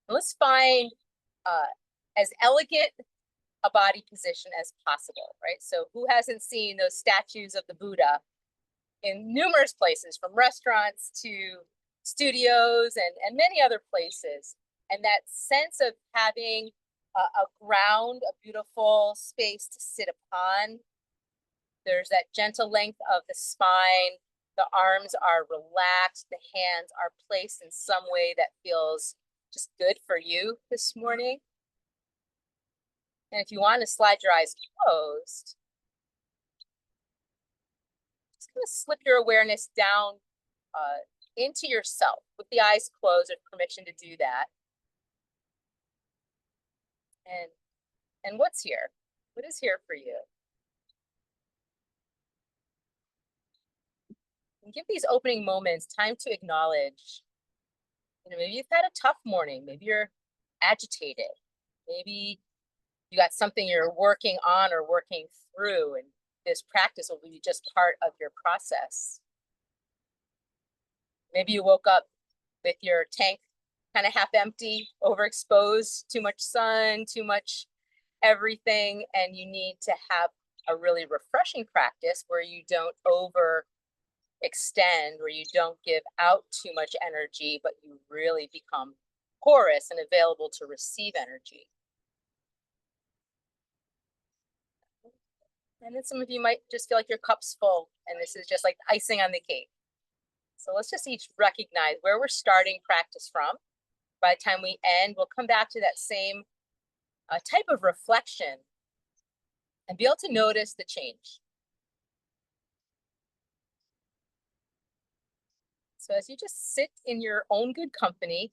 And let's find as elegant a body position as possible, right? So who hasn't seen those statues of the Buddha in numerous places, from restaurants to studios and many other places? And that sense of having a ground, a beautiful space to sit upon. There's that gentle length of the spine. The arms are relaxed. The hands are placed in some way that feels just good for you this morning. And if you want to slide your eyes closed, just going to slip your awareness down into yourself with the eyes closed, with permission to do that. And what's here? What is here for you? And give these opening moments time to acknowledge, maybe you've had a tough morning. Maybe you're agitated. Maybe you got something you're working on or working through, and this practice will be just part of your process. Maybe you woke up with your tank kind of half empty, overexposed, too much sun, too much everything, and you need to have a really refreshing practice where you don't overextend, where you don't give out too much energy, but you really become porous and available to receive energy. And then some of you might just feel like your cup's full, and this is just like icing on the cake. So let's just each recognize where we're starting practice from. By the time we end, we'll come back to that same type of reflection and be able to notice the change. So as you just sit in your own good company,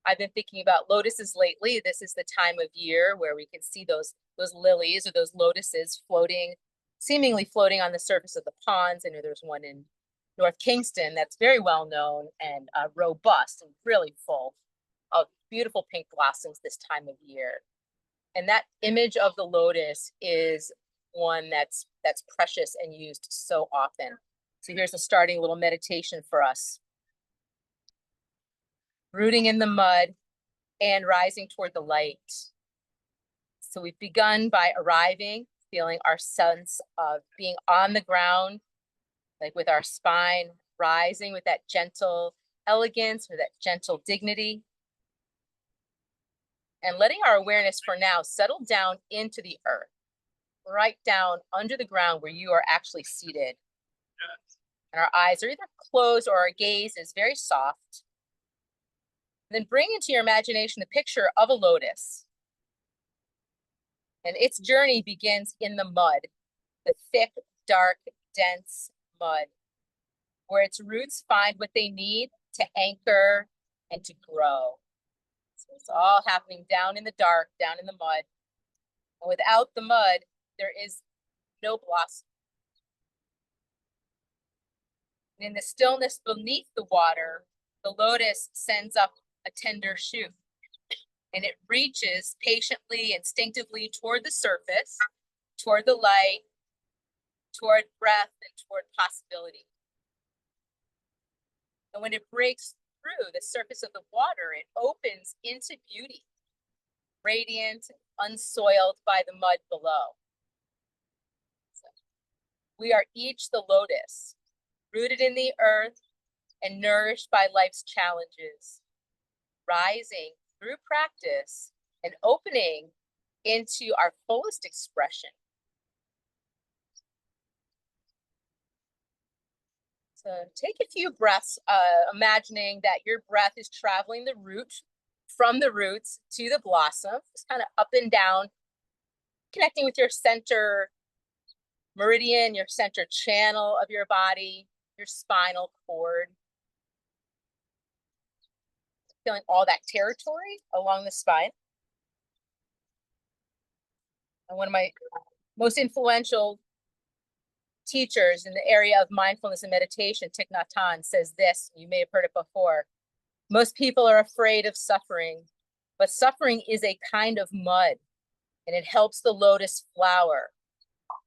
I've been thinking about lotuses lately. This is the time of year where we can see those lilies or those lotuses floating, seemingly floating on the surface of the ponds. I know there's one in North Kingston that's very well known and robust and really full of beautiful pink blossoms this time of year. And that image of the lotus is one that's precious and used so often. So here's a starting little meditation for us. Rooting in the mud and rising toward the light. So we've begun by arriving, feeling our sense of being on the ground, like with our spine rising with that gentle elegance or that gentle dignity. And letting our awareness for now settle down into the earth, right down under the ground where you are actually seated. And our eyes are either closed or our gaze is very soft. And then bring into your imagination the picture of a lotus. And its journey begins in the mud, the thick, dark, dense mud, where its roots find what they need to anchor and to grow. So it's all happening down in the dark, down in the mud. And without the mud, there is no blossom. And in the stillness beneath the water, the lotus sends up a tender shoot. And it reaches patiently, instinctively toward the surface, toward the light, toward breath, and toward possibility. And when it breaks through the surface of the water, it opens into beauty, radiant, unsoiled by the mud below. So we are each the lotus, rooted in the earth and nourished by life's challenges, rising through practice and opening into our fullest expression. So take a few breaths, imagining that your breath is traveling the root from the roots to the blossom, just kind of up and down, connecting with your center meridian, your center channel of your body, your spinal cord. Feeling all that territory along the spine. And one of my most influential teachers in the area of mindfulness and meditation, Thich Nhat Hanh, says this, you may have heard it before: most people are afraid of suffering, but suffering is a kind of mud, and it helps the lotus flower.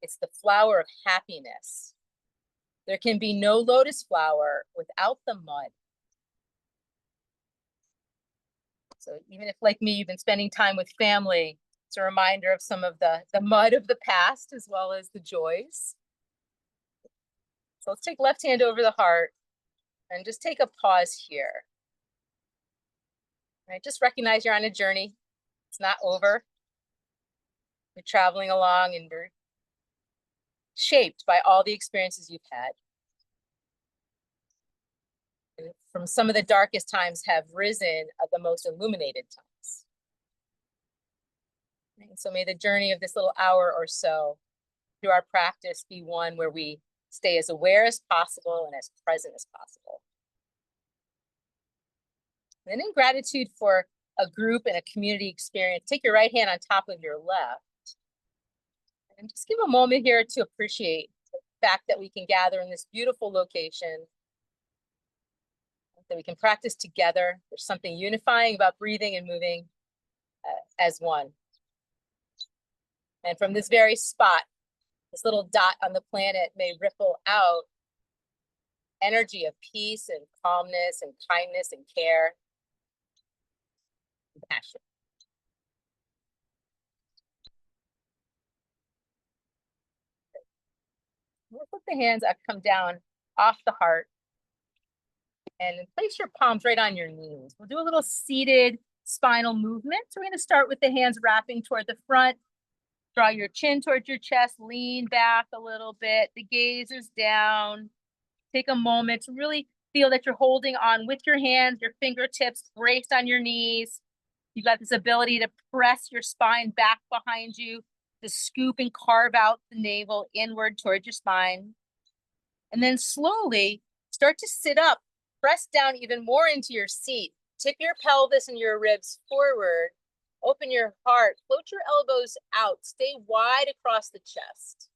It's the flower of happiness. There can be no lotus flower without the mud. So even if, like me, you've been spending time with family, it's a reminder of some of the mud of the past as well as the joys. So let's take left hand over the heart and just take a pause here. Right, just recognize you're on a journey. It's not over. You're traveling along and you're shaped by all the experiences you've had. And from some of the darkest times have risen at the most illuminated times. And so may the journey of this little hour or so through our practice be one where we stay as aware as possible and as present as possible. And in gratitude for a group and a community experience, take your right hand on top of your left. And just give a moment here to appreciate the fact that we can gather in this beautiful location, that we can practice together. There's something unifying about breathing and moving as one. And from this very spot, this little dot on the planet may ripple out energy of peace and calmness and kindness and care and passion. We'll put the hands up, come down off the heart, and place your palms right on your knees. We'll do a little seated spinal movement. So we're going to start with the hands wrapping toward the front. Draw your chin towards your chest, lean back a little bit. The gaze is down. Take a moment to really feel that you're holding on with your hands, your fingertips braced on your knees. You've got this ability to press your spine back behind you, to scoop and carve out the navel inward towards your spine. And then slowly start to sit up, press down even more into your seat. Tip your pelvis and your ribs forward. Open your heart, float your elbows out, stay wide across the chest.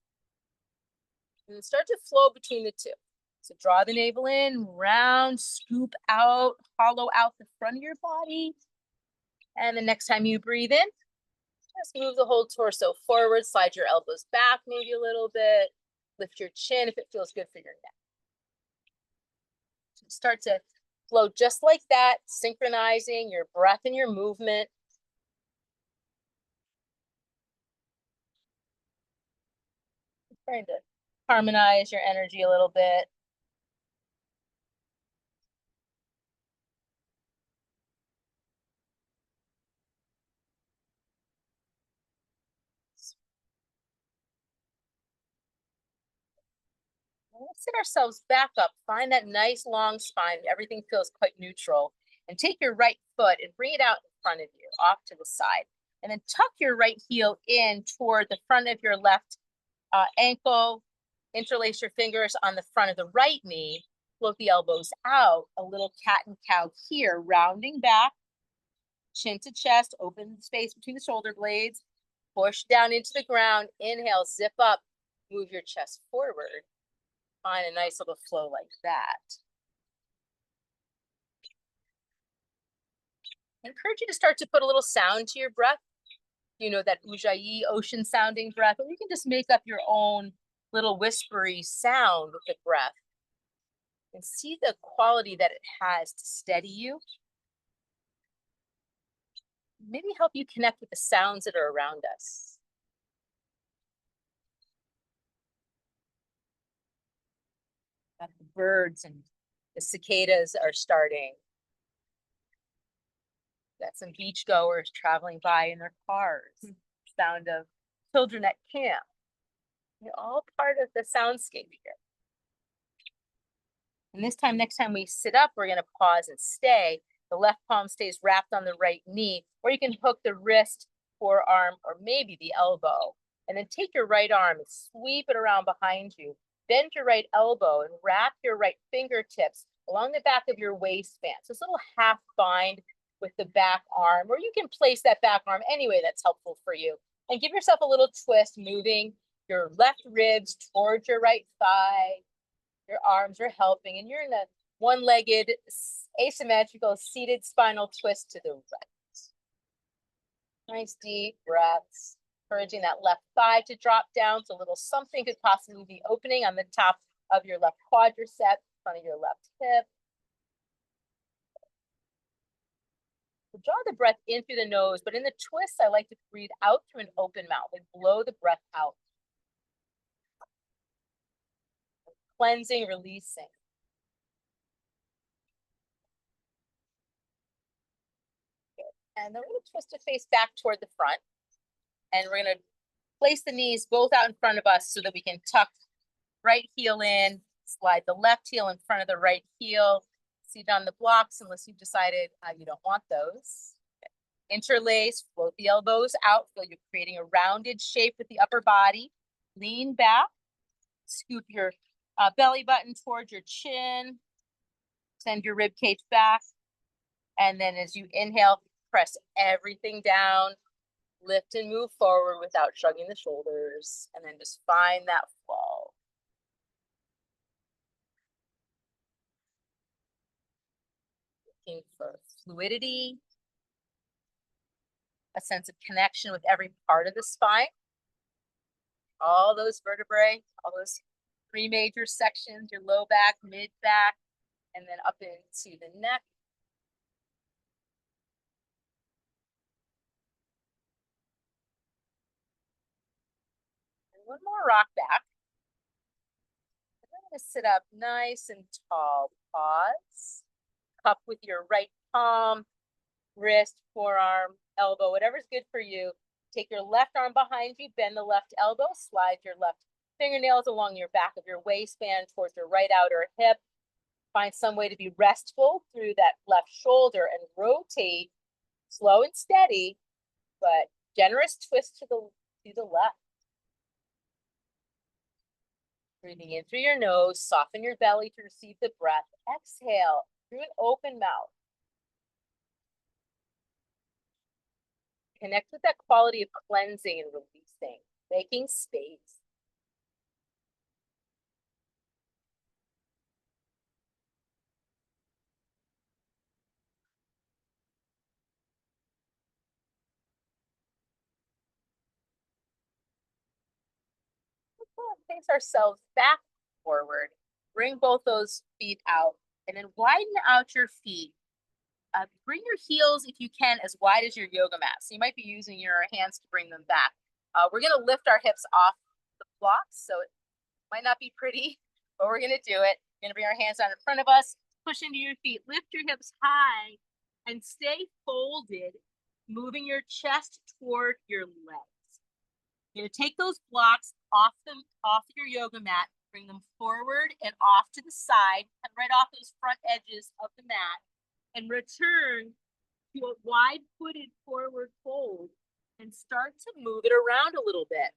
And start to flow between the two. So draw the navel in, round, scoop out, hollow out the front of your body. And the next time you breathe in, just move the whole torso forward, slide your elbows back maybe a little bit, lift your chin if it feels good for your neck. So start to flow just like that, synchronizing your breath and your movement. Trying to harmonize your energy a little bit. Let's sit ourselves back up. Find that nice long spine. Everything feels quite neutral. And take your right foot and bring it out in front of you, off to the side. And then tuck your right heel in toward the front of your left ankle. Interlace your fingers on the front of the right knee. Float the elbows out. A little cat and cow here, rounding back. Chin to chest. Open the space between the shoulder blades. Push down into the ground. Inhale, zip up. Move your chest forward. Find a nice little flow like that. I encourage you to start to put a little sound to your breath. You know, that ujjayi, ocean sounding breath, or you can just make up your own little whispery sound with the breath. And see the quality that it has to steady you. Maybe help you connect with the sounds that are around us. The birds and the cicadas are starting. Got some beachgoers traveling by in their cars. Sound of children at camp. They're all part of the soundscape here. And this time, next time we sit up, we're gonna pause and stay. The left palm stays wrapped on the right knee, or you can hook the wrist, forearm, or maybe the elbow. And then take your right arm and sweep it around behind you. Bend your right elbow and wrap your right fingertips along the back of your waistband. So it's a little half bind with the back arm, or you can place that back arm any way that's helpful for you. And give yourself a little twist, moving your left ribs towards your right thigh. Your arms are helping, and you're in a one-legged, asymmetrical, seated spinal twist to the right. Nice deep breaths. Encouraging that left thigh to drop down, so a little something could possibly be opening on the top of your left quadricep, front of your left hip. So draw the breath in through the nose, but in the twist, I like to breathe out through an open mouth and blow the breath out. Cleansing, releasing. Good. And then we're going to twist the face back toward the front. And we're going to place the knees both out in front of us so that we can tuck right heel in, slide the left heel in front of the right heel, seat on the blocks unless you've decided you don't want those. Interlace, float the elbows out, feel you're creating a rounded shape with the upper body. Lean back, scoop your belly button towards your chin, send your rib cage back, and then as you inhale, press everything down, lift and move forward without shrugging the shoulders, and then just find that flow. Looking for fluidity, a sense of connection with every part of the spine. All those vertebrae, all those three major sections, your low back, mid back, and then up into the neck. And one more rock back. And then I'm going to sit up nice and tall. Pause. Cup with your right palm, wrist, forearm, elbow, whatever's good for you. Take your left arm behind you, bend the left elbow, slide your left fingernails along your back of your waistband towards your right outer hip. Find some way to be restful through that left shoulder and rotate slow and steady, but generous twist to the left. Breathing in through your nose, soften your belly to receive the breath. Exhale through an open mouth. Connect with that quality of cleansing and releasing, making space. Face ourselves back forward. Bring both those feet out and then widen out your feet. Bring your heels, if you can, as wide as your yoga mat. So you might be using your hands to bring them back. We're going to lift our hips off the blocks, so it might not be pretty, but we're going to do it. We're going to bring our hands down in front of us, push into your feet, lift your hips high, and stay folded, moving your chest toward your legs. You're going to take those blocks off your yoga mat, bring them forward and off to the side, and right off those front edges of the mat, and return to a wide-footed forward fold and start to move it around a little bit.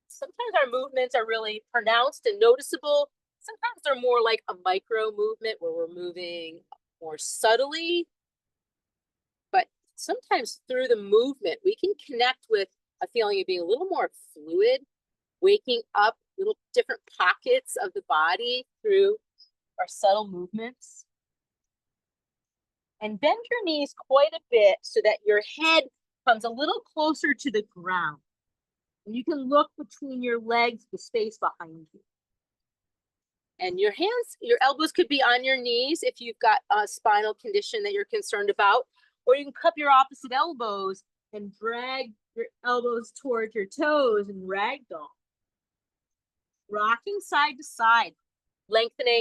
Sometimes our movements are really pronounced and noticeable. Sometimes they're more like a micro movement where we're moving more subtly. But sometimes through the movement, we can connect with a feeling of being a little more fluid, waking up little different pockets of the body through our subtle movements. And bend your knees quite a bit so that your head comes a little closer to the ground. And you can look between your legs, the space behind you. And your hands, your elbows could be on your knees if you've got a spinal condition that you're concerned about, or you can cup your opposite elbows and drag your elbows towards your toes and ragdoll. Rocking side to side,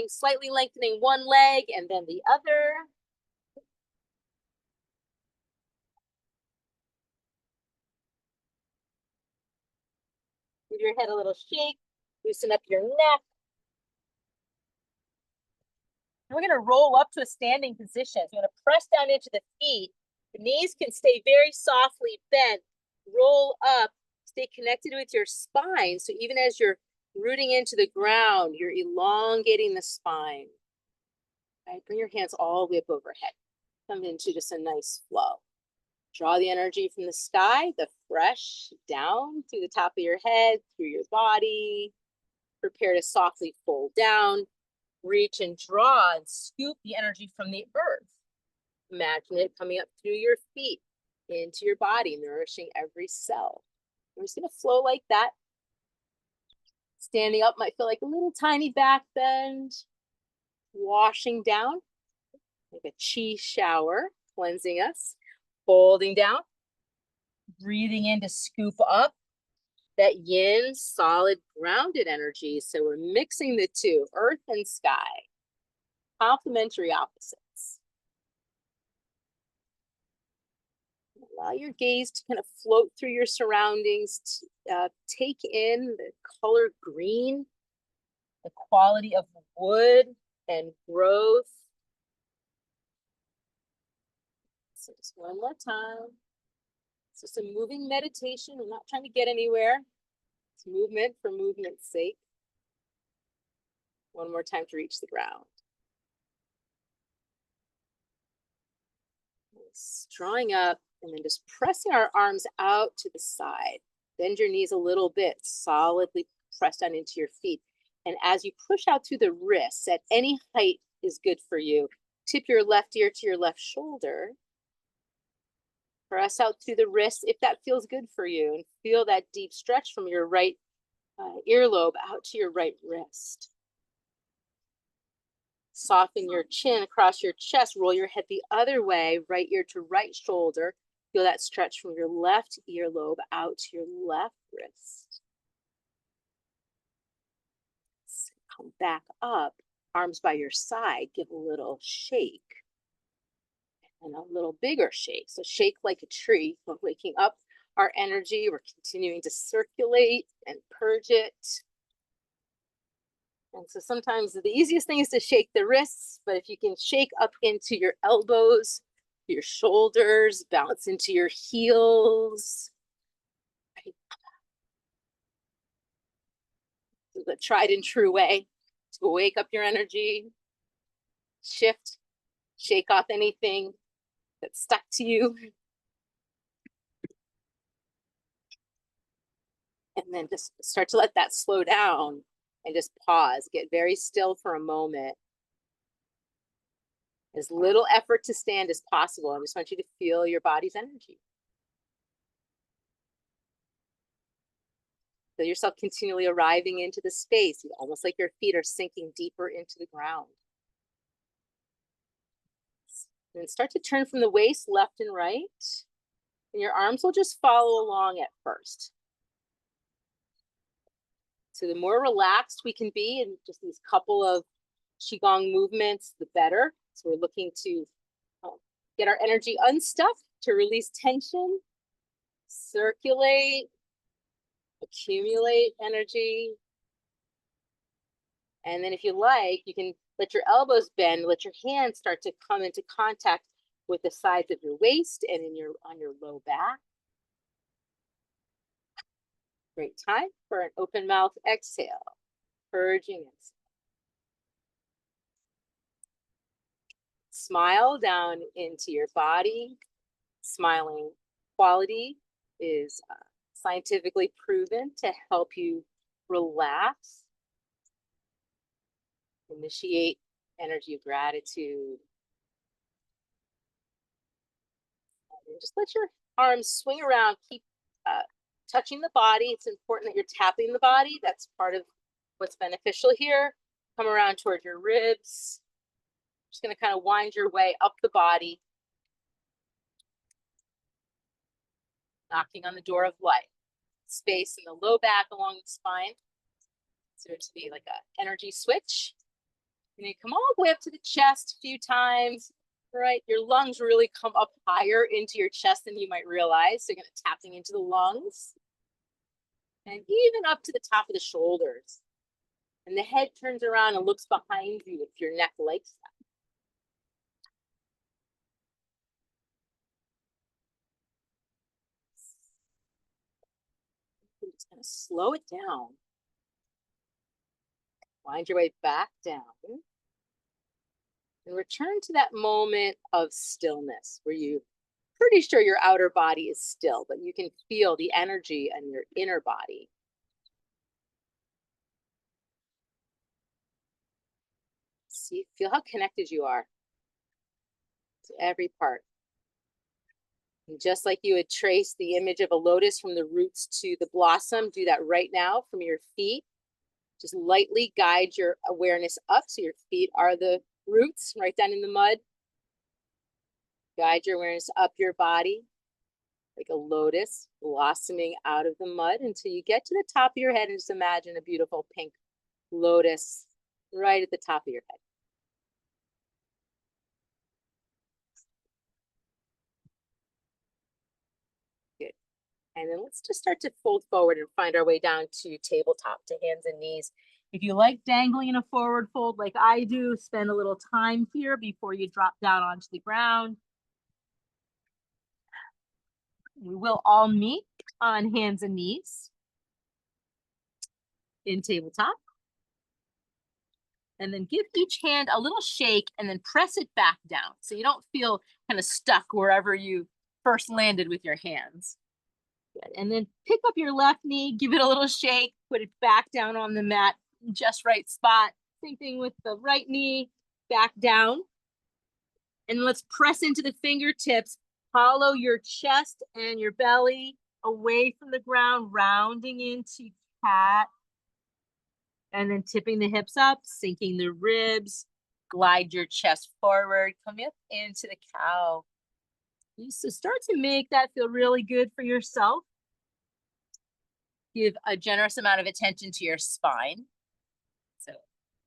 slightly lengthening one leg and then the other. Give your head a little shake, loosen up your neck. And we're going to roll up to a standing position. So you're going to press down into the feet. The knees can stay very softly bent. Roll up, stay connected with your spine. So even as you're rooting into the ground, you're elongating the spine. Right? Bring your hands all the way up overhead. Come into just a nice flow. Draw the energy from the sky, the fresh, down through the top of your head, through your body. Prepare to softly fold down. Reach and draw and scoop the energy from the earth. Imagine it coming up through your feet, into your body, nourishing every cell. We're just going to flow like that. Standing up might feel like a little tiny back bend. Washing down. Like a chi shower, cleansing us, holding down, breathing in to scoop up that yin, solid, grounded energy. So we're mixing the two, earth and sky, complementary opposites. Allow your gaze to kind of float through your surroundings, take in the color green, the quality of wood and growth. So just one more time. It's just a moving meditation. We're not trying to get anywhere. It's movement for movement's sake. One more time to reach the ground. Just drawing up and then just pressing our arms out to the side. Bend your knees a little bit, solidly press down into your feet. And as you push out through the wrists, at any height is good for you. Tip your left ear to your left shoulder. Press out through the wrists if that feels good for you. And feel that deep stretch from your right earlobe out to your right wrist. Soften your chin across your chest. Roll your head the other way, right ear to right shoulder. Feel that stretch from your left earlobe out to your left wrist. Come back up, arms by your side. Give a little shake and a little bigger shake. So shake like a tree. We're waking up our energy. We're continuing to circulate and purge it. And so sometimes the easiest thing is to shake the wrists, but if you can shake up into your elbows, your shoulders, bounce into your heels. Right. The tried and true way to wake up your energy, shift, shake off anything that's stuck to you. And then just start to let that slow down and just pause, get very still for a moment. As little effort to stand as possible. I just want you to feel your body's energy. Feel yourself continually arriving into the space, almost like your feet are sinking deeper into the ground. And start to turn from the waist left and right. And your arms will just follow along at first. So the more relaxed we can be in just these couple of Qigong movements, the better. So we're looking to get our energy unstuck, to release tension, circulate, accumulate energy. And then if you like, you can let your elbows bend, let your hands start to come into contact with the sides of your waist and on your low back. Great time for an open mouth exhale, purging it. Smile down into your body. Smiling quality is scientifically proven to help you relax, initiate energy of gratitude. And just let your arms swing around, keep touching the body. It's important that you're tapping the body. That's part of what's beneficial here. Come around toward your ribs. Just going to kind of wind your way up the body, knocking on the door of life. Space in the low back along the spine. So to be like an energy switch. And you come all the way up to the chest a few times, right? Your lungs really come up higher into your chest than you might realize. So you're going to tapping into the lungs. And even up to the top of the shoulders. And the head turns around and looks behind you if your neck likes that. You're just going to slow it down. Wind your way back down. And return to that moment of stillness where you're pretty sure your outer body is still, but you can feel the energy in your inner body. See, feel how connected you are to every part. And just like you would trace the image of a lotus from the roots to the blossom, do that right now from your feet. Just lightly guide your awareness up so your feet are the roots right down in the mud. Guide your awareness up your body like a lotus blossoming out of the mud until you get to the top of your head, and just imagine a beautiful pink lotus right at the top of your head. Good. And then let's just start to fold forward and find our way down to tabletop, to hands and knees. If you like dangling in a forward fold like I do, spend a little time here before you drop down onto the ground. We will all meet on hands and knees in tabletop. And then give each hand a little shake and then press it back down so you don't feel kind of stuck wherever you first landed with your hands. Good. And then pick up your left knee, give it a little shake, put it back down on the mat, just right spot. Same thing with the right knee, back down. And let's press into the fingertips, hollow your chest and your belly away from the ground, rounding into cat. And then tipping the hips up, sinking the ribs, glide your chest forward, come up into the cow. So start to make that feel really good for yourself. Give a generous amount of attention to your spine. So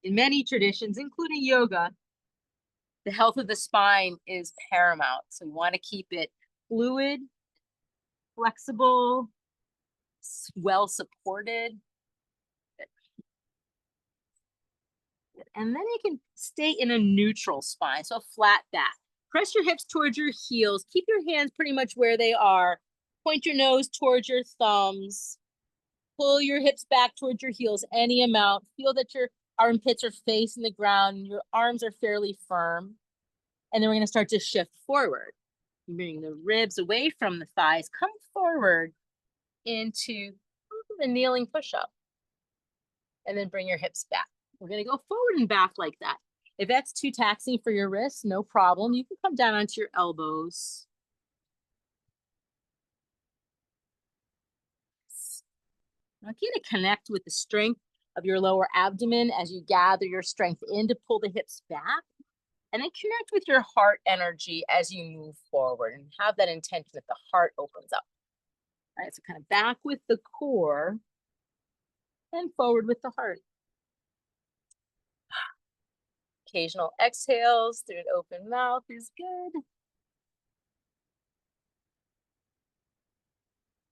in many traditions, including yoga, the health of the spine is paramount. So we want to keep it fluid, flexible, well supported. And then you can stay in a neutral spine, so a flat back. Press your hips towards your heels. Keep your hands pretty much where they are. Point your nose towards your thumbs. Pull your hips back towards your heels any amount. Feel that your armpits are facing the ground and your arms are fairly firm. And then we're going to start to shift forward. Bring the ribs away from the thighs. Come forward into the kneeling push-up. And then bring your hips back. We're going to go forward and back like that. If that's too taxing for your wrists, no problem. You can come down onto your elbows. Now get to connect with the strength of your lower abdomen as you gather your strength in to pull the hips back. And then connect with your heart energy as you move forward and have that intention that the heart opens up. All right, so kind of back with the core and forward with the heart. Occasional exhales through an open mouth is good.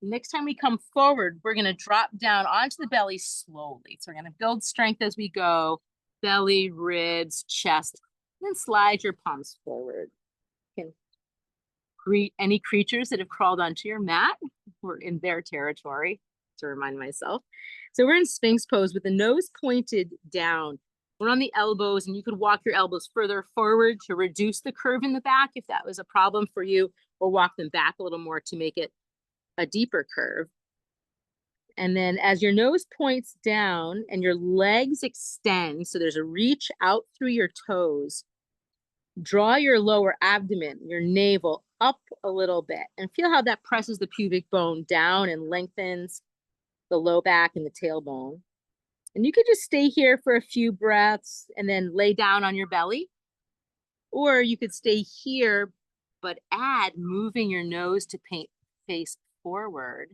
Next time we come forward, we're going to drop down onto the belly slowly. So we're going to build strength as we go. Belly, ribs, chest, and then slide your palms forward. You can greet any creatures that have crawled onto your mat. We're in their territory, to remind myself. So we're in Sphinx pose with the nose pointed down. We're on the elbows, and you could walk your elbows further forward to reduce the curve in the back if that was a problem for you, or walk them back a little more to make it a deeper curve. And then as your nose points down and your legs extend, so there's a reach out through your toes, draw your lower abdomen, your navel up a little bit, and feel how that presses the pubic bone down and lengthens the low back and the tailbone. And you could just stay here for a few breaths and then lay down on your belly. Or you could stay here, but add moving your nose to face forward.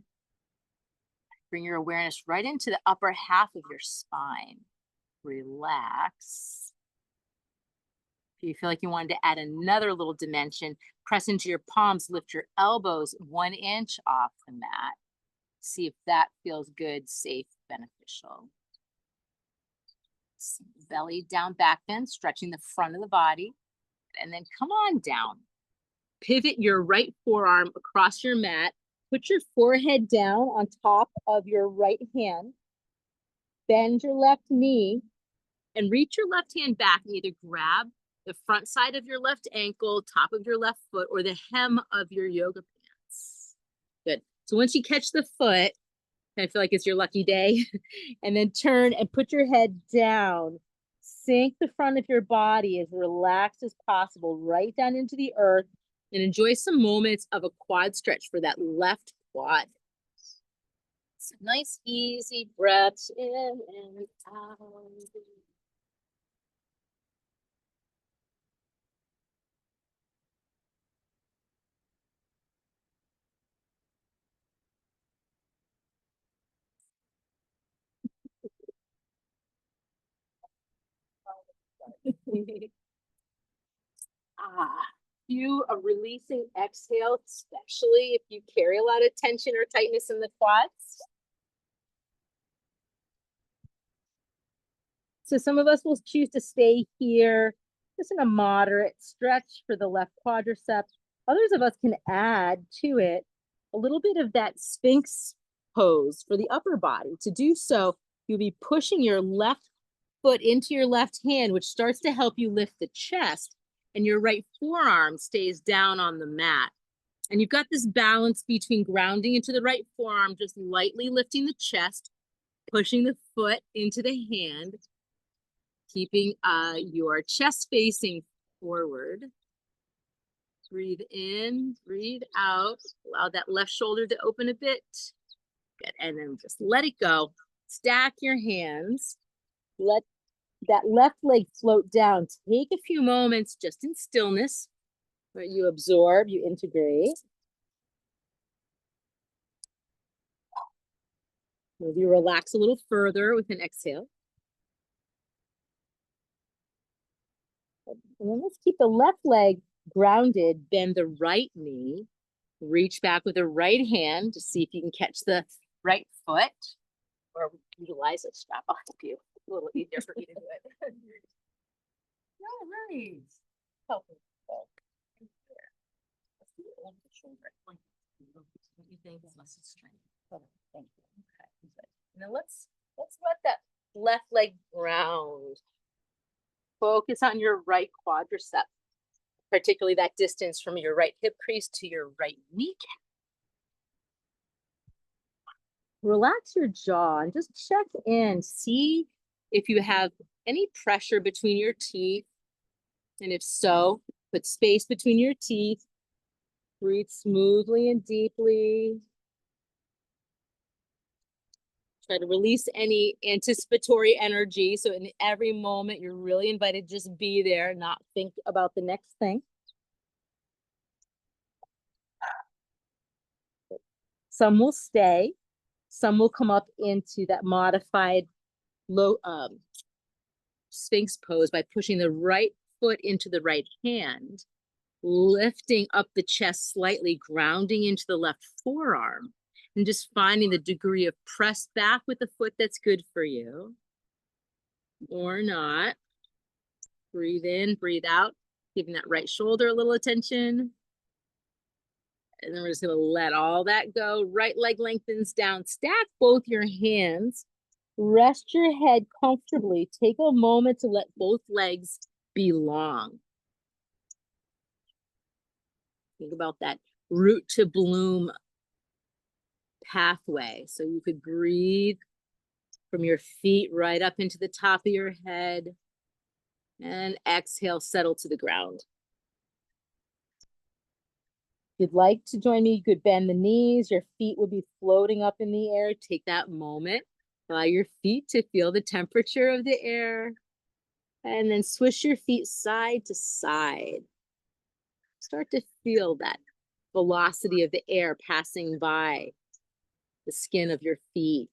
Bring your awareness right into the upper half of your spine. Relax. If you feel like you wanted to add another little dimension, press into your palms, lift your elbows 1 inch off the mat. See if that feels good, safe, beneficial. Belly down, back bend, stretching the front of the body. And then come on down. Pivot your right forearm across your mat. Put your forehead down on top of your right hand. Bend your left knee and reach your left hand back and either grab the front side of your left ankle, top of your left foot, or the hem of your yoga pants. Good. So once you catch the foot, I feel like it's your lucky day, and then turn and put your head down. Sink the front of your body as relaxed as possible, right down into the earth, and enjoy some moments of a quad stretch for that left quad. Some nice, easy breaths in and out. Cue a releasing exhale, especially if you carry a lot of tension or tightness in the quads. So some of us will choose to stay here, just in a moderate stretch for the left quadricep. Others of us can add to it a little bit of that Sphinx pose for the upper body. To do so, you'll be pushing your left foot into your left hand, which starts to help you lift the chest, and your right forearm stays down on the mat. And you've got this balance between grounding into the right forearm, just lightly lifting the chest, pushing the foot into the hand, keeping your chest facing forward. Breathe in, breathe out. Allow that left shoulder to open a bit. Good. And then just let it go. Stack your hands. Let that left leg float down. Take a few moments just in stillness where you absorb, you integrate. Maybe relax a little further with an exhale. And then let's keep the left leg grounded. Bend the right knee. Reach back with the right hand to see if you can catch the right foot, or utilize a strap off of you. A little easier for you to do it. No worries. Help me. Let's do it over the shoulder. What you think is muscle strength. Oh, thank you. Okay, good. And then let's let that left leg ground. Focus on your right quadricep, particularly that distance from your right hip crease to your right kneecap. Relax your jaw and just check in. See if you have any pressure between your teeth. And if so, put space between your teeth. Breathe smoothly and deeply. Try to release any anticipatory energy. So in every moment, you're really invited to just be there, not think about the next thing. Some will stay. Some will come up into that modified low Sphinx pose by pushing the right foot into the right hand, lifting up the chest slightly, grounding into the left forearm, and just finding the degree of press back with the foot that's good for you or not. Breathe in, breathe out, giving that right shoulder a little attention. And then we're just gonna let all that go. Right leg lengthens down. Stack both your hands. Rest your head comfortably. Take a moment to let both legs be long. Think about that root to bloom pathway. So you could breathe from your feet right up into the top of your head. And exhale, settle to the ground. If you'd like to join me, you could bend the knees. Your feet would be floating up in the air. Take that moment. Allow your feet to feel the temperature of the air. And then swish your feet side to side. Start to feel that velocity of the air passing by the skin of your feet,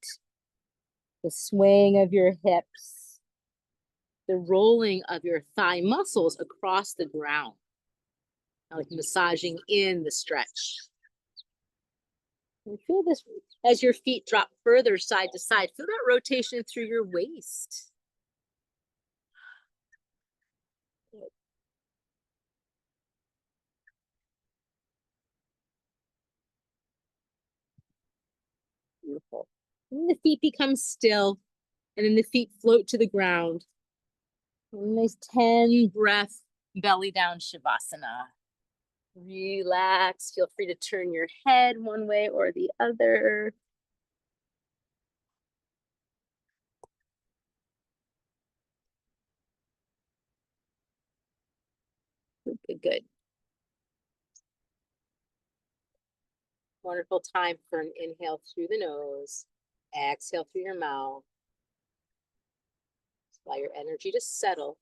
the swaying of your hips, the rolling of your thigh muscles across the ground, like massaging in the stretch. And feel this as your feet drop further side to side. Feel that rotation through your waist. Beautiful. And the feet become still, and then the feet float to the ground. And nice 10-breath belly down Shavasana. Relax. Feel free to turn your head one way or the other. Good, good, good. Wonderful time for an inhale through the nose. Exhale through your mouth. Allow your energy to settle.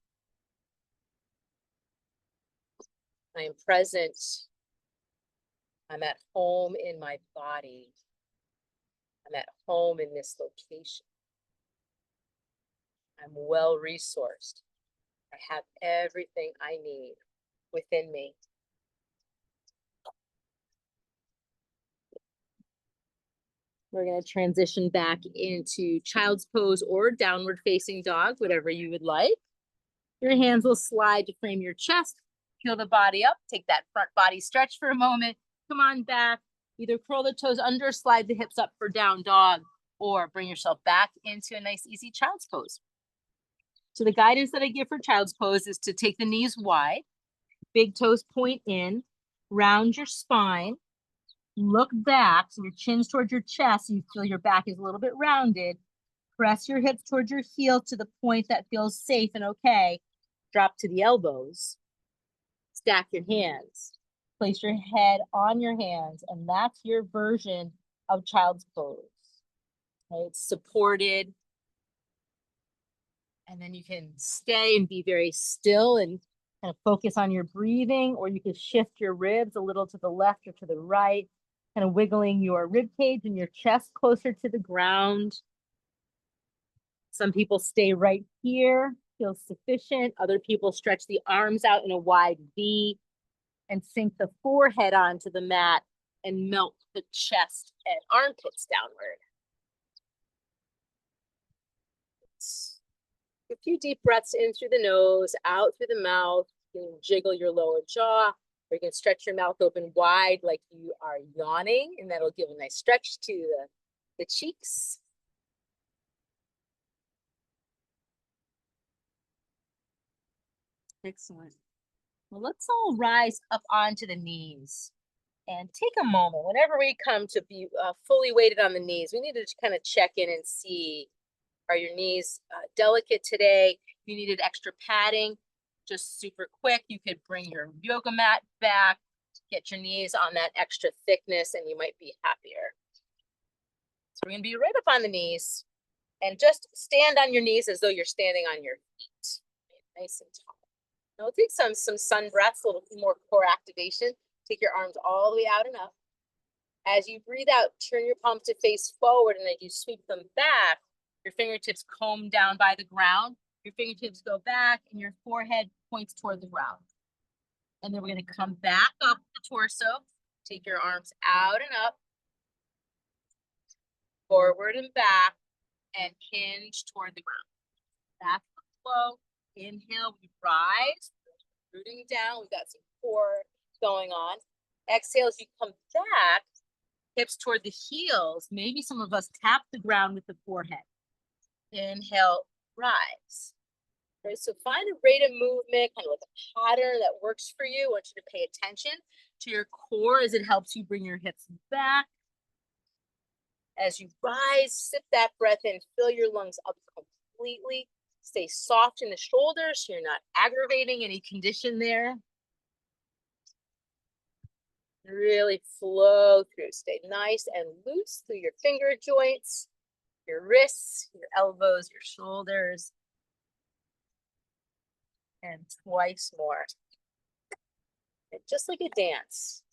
I am present. I'm at home in my body. I'm at home in this location. I'm well resourced. I have everything I need within me. We're going to transition back into child's pose or downward facing dog, whatever you would like. Your hands will slide to frame your chest. Peel the body up. Take that front body stretch for a moment. Come on back. Either curl the toes under, slide the hips up for down dog, or bring yourself back into a nice, easy child's pose. So the guidance that I give for child's pose is to take the knees wide, big toes point in, round your spine, look back, so your chin's towards your chest, so you feel your back is a little bit rounded. Press your hips towards your heel to the point that feels safe and okay. Drop to the elbows. Stack your hands. Place your head on your hands, and that's your version of child's pose. Okay, it's supported. And then you can stay and be very still and kind of focus on your breathing, or you could shift your ribs a little to the left or to the right, kind of wiggling your rib cage and your chest closer to the ground. Some people stay right here, feels sufficient. Other people stretch the arms out in a wide V and sink the forehead onto the mat and melt the chest and armpits downward. A few deep breaths in through the nose, out through the mouth. You can jiggle your lower jaw, or you can stretch your mouth open wide like you are yawning, and that'll give a nice stretch to the cheeks. Excellent. Well, let's all rise up onto the knees and take a moment. Whenever we come to be fully weighted on the knees, we need to kind of check in and see, are your knees delicate today? If you needed extra padding, just super quick, you could bring your yoga mat back, get your knees on that extra thickness, and you might be happier. So we're gonna be right up on the knees and just stand on your knees as though you're standing on your feet. Nice and tall. Now we'll take some sun breaths, a little more core activation. Take your arms all the way out and up. As you breathe out, turn your palms to face forward, and as you sweep them back, your fingertips comb down by the ground. Your fingertips go back, and your forehead points toward the ground. And then we're going to come back up the torso. Take your arms out and up, forward and back, and hinge toward the ground. That's the flow. Inhale, we rise, rooting down. We've got some core going on. Exhale, as you come back, hips toward the heels. Maybe some of us tap the ground with the forehead. Inhale, rise. Right, so find a rate of movement, kind of like a pattern that works for you. I want you to pay attention to your core as it helps you bring your hips back. As you rise, sip that breath in, fill your lungs up completely. Stay soft in the shoulders so you're not aggravating any condition there. Really flow through. Stay nice and loose through your finger joints, your wrists, your elbows, your shoulders. And twice more. And just like a dance.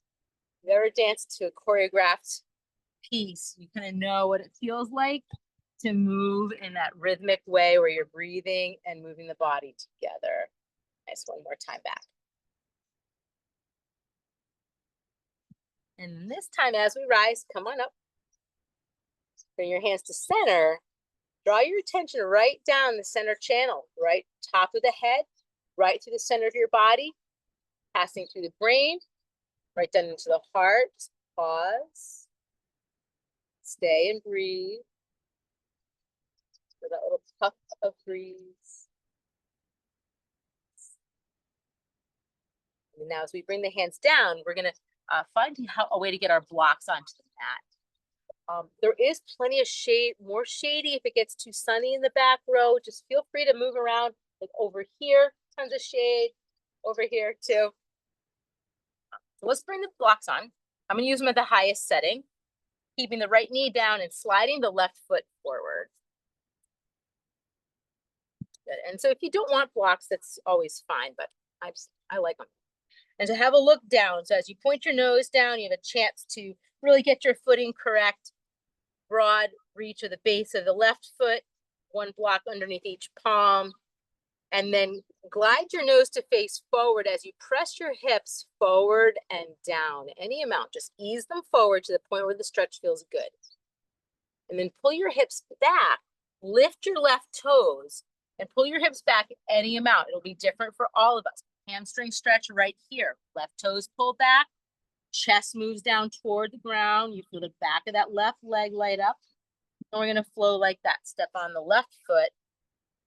If you ever danced to a choreographed piece, you kind of know what it feels like to move in that rhythmic way where you're breathing and moving the body together. Nice, one more time back. And this time as we rise, come on up. Bring your hands to center. Draw your attention right down the center channel, right top of the head, right through the center of your body, passing through the brain, right down into the heart. Pause. Stay and breathe. For that little puff of breeze. And now as we bring the hands down, we're going to find a way to get our blocks onto the mat. There is plenty of shade, more shady if it gets too sunny in the back row. Just feel free to move around, like over here, tons of shade, over here too. So let's bring the blocks on. I'm going to use them at the highest setting, keeping the right knee down and sliding the left foot forward. Good. And so if you don't want blocks, that's always fine, but I like them. And to have a look down. So as you point your nose down, you have a chance to really get your footing correct. Broad reach of the base of the left foot, one block underneath each palm. And then glide your nose to face forward as you press your hips forward and down, any amount. Just ease them forward to the point where the stretch feels good. And then pull your hips back, lift your left toes, and pull your hips back any amount. It'll be different for all of us. Hamstring stretch right here. Left toes pull back, chest moves down toward the ground. You feel the back of that left leg light up. And we're gonna flow like that. Step on the left foot.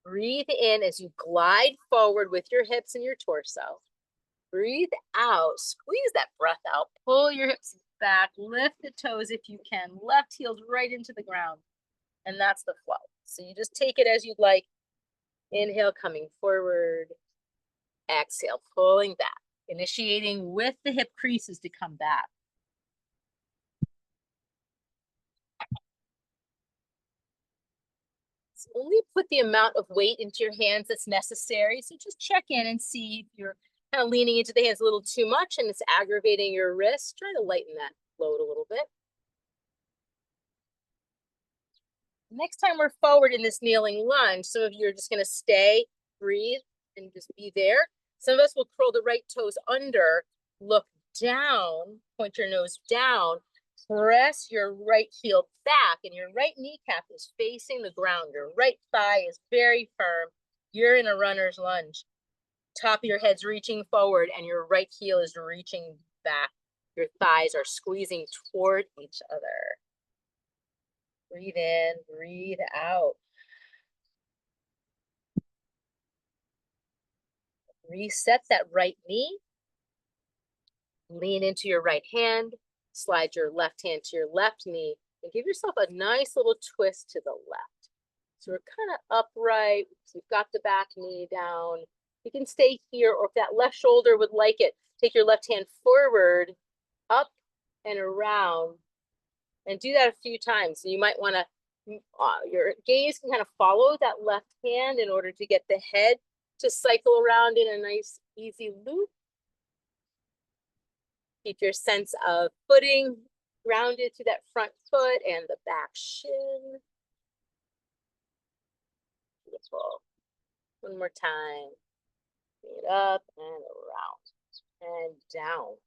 Breathe in as you glide forward with your hips and your torso. Breathe out, squeeze that breath out, pull your hips back, lift the toes if you can, left heels right into the ground. And that's the flow. So you just take it as you'd like. Inhale, coming forward. Exhale, pulling back, initiating with the hip creases to come back. So only put the amount of weight into your hands that's necessary. So just check in and see if you're kind of leaning into the hands a little too much and it's aggravating your wrist. Try to lighten that load a little bit. Next time we're forward in this kneeling lunge, some of you are just going to stay, breathe, and just be there. Some of us will curl the right toes under, look down, point your nose down, press your right heel back, and your right kneecap is facing the ground. Your right thigh is very firm. You're in a runner's lunge. Top of your head's reaching forward, and your right heel is reaching back. Your thighs are squeezing toward each other. Breathe in, breathe out. Reset that right knee. Lean into your right hand. Slide your left hand to your left knee and give yourself a nice little twist to the left. So we're kind of upright. We've got the back knee down. You can stay here, or if that left shoulder would like it, take your left hand forward, up and around, and do that a few times. So you might want to, your gaze can kind of follow that left hand in order to get the head to cycle around in a nice, easy loop. Keep your sense of footing grounded to that front foot and the back shin. Beautiful. One more time. Bring it up and around and down.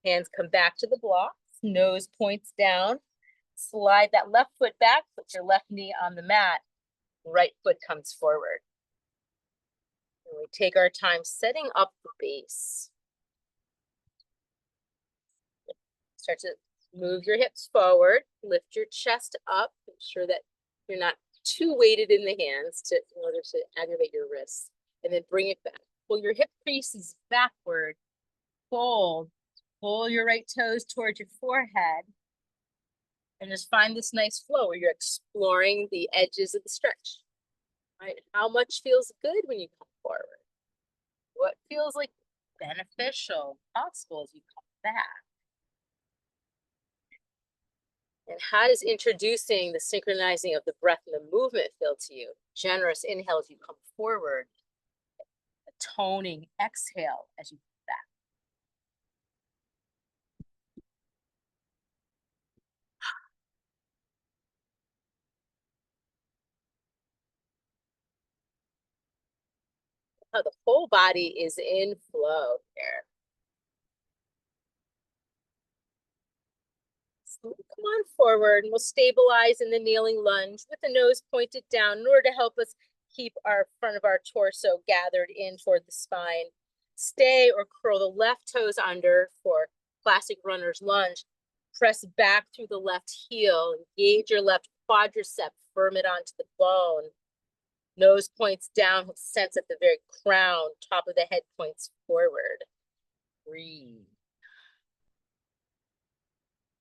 Hands come back to the blocks. Nose points down. Slide that left foot back. Put your left knee on the mat. Right foot comes forward. And we take our time setting up the base. Start to move your hips forward. Lift your chest up. Make sure that you're not too weighted in the hands in order to aggravate your wrists. And then bring it back. Pull your hip creases backward. Fold. Pull your right toes towards your forehead. And just find this nice flow where you're exploring the edges of the stretch. Right? How much feels good when you come forward? What feels like beneficial, possible as you come back? And how does introducing the synchronizing of the breath and the movement feel to you? Generous inhale as you come forward. A toning exhale as you come back. How the whole body is in flow here. So come on forward and we'll stabilize in the kneeling lunge with the nose pointed down in order to help us keep our front of our torso gathered in toward the spine. Stay or curl the left toes under for classic runner's lunge. Press back through the left heel. Engage your left quadricep. Firm it onto the bone. Nose points down with sense at the very crown. Top of the head points forward. Breathe.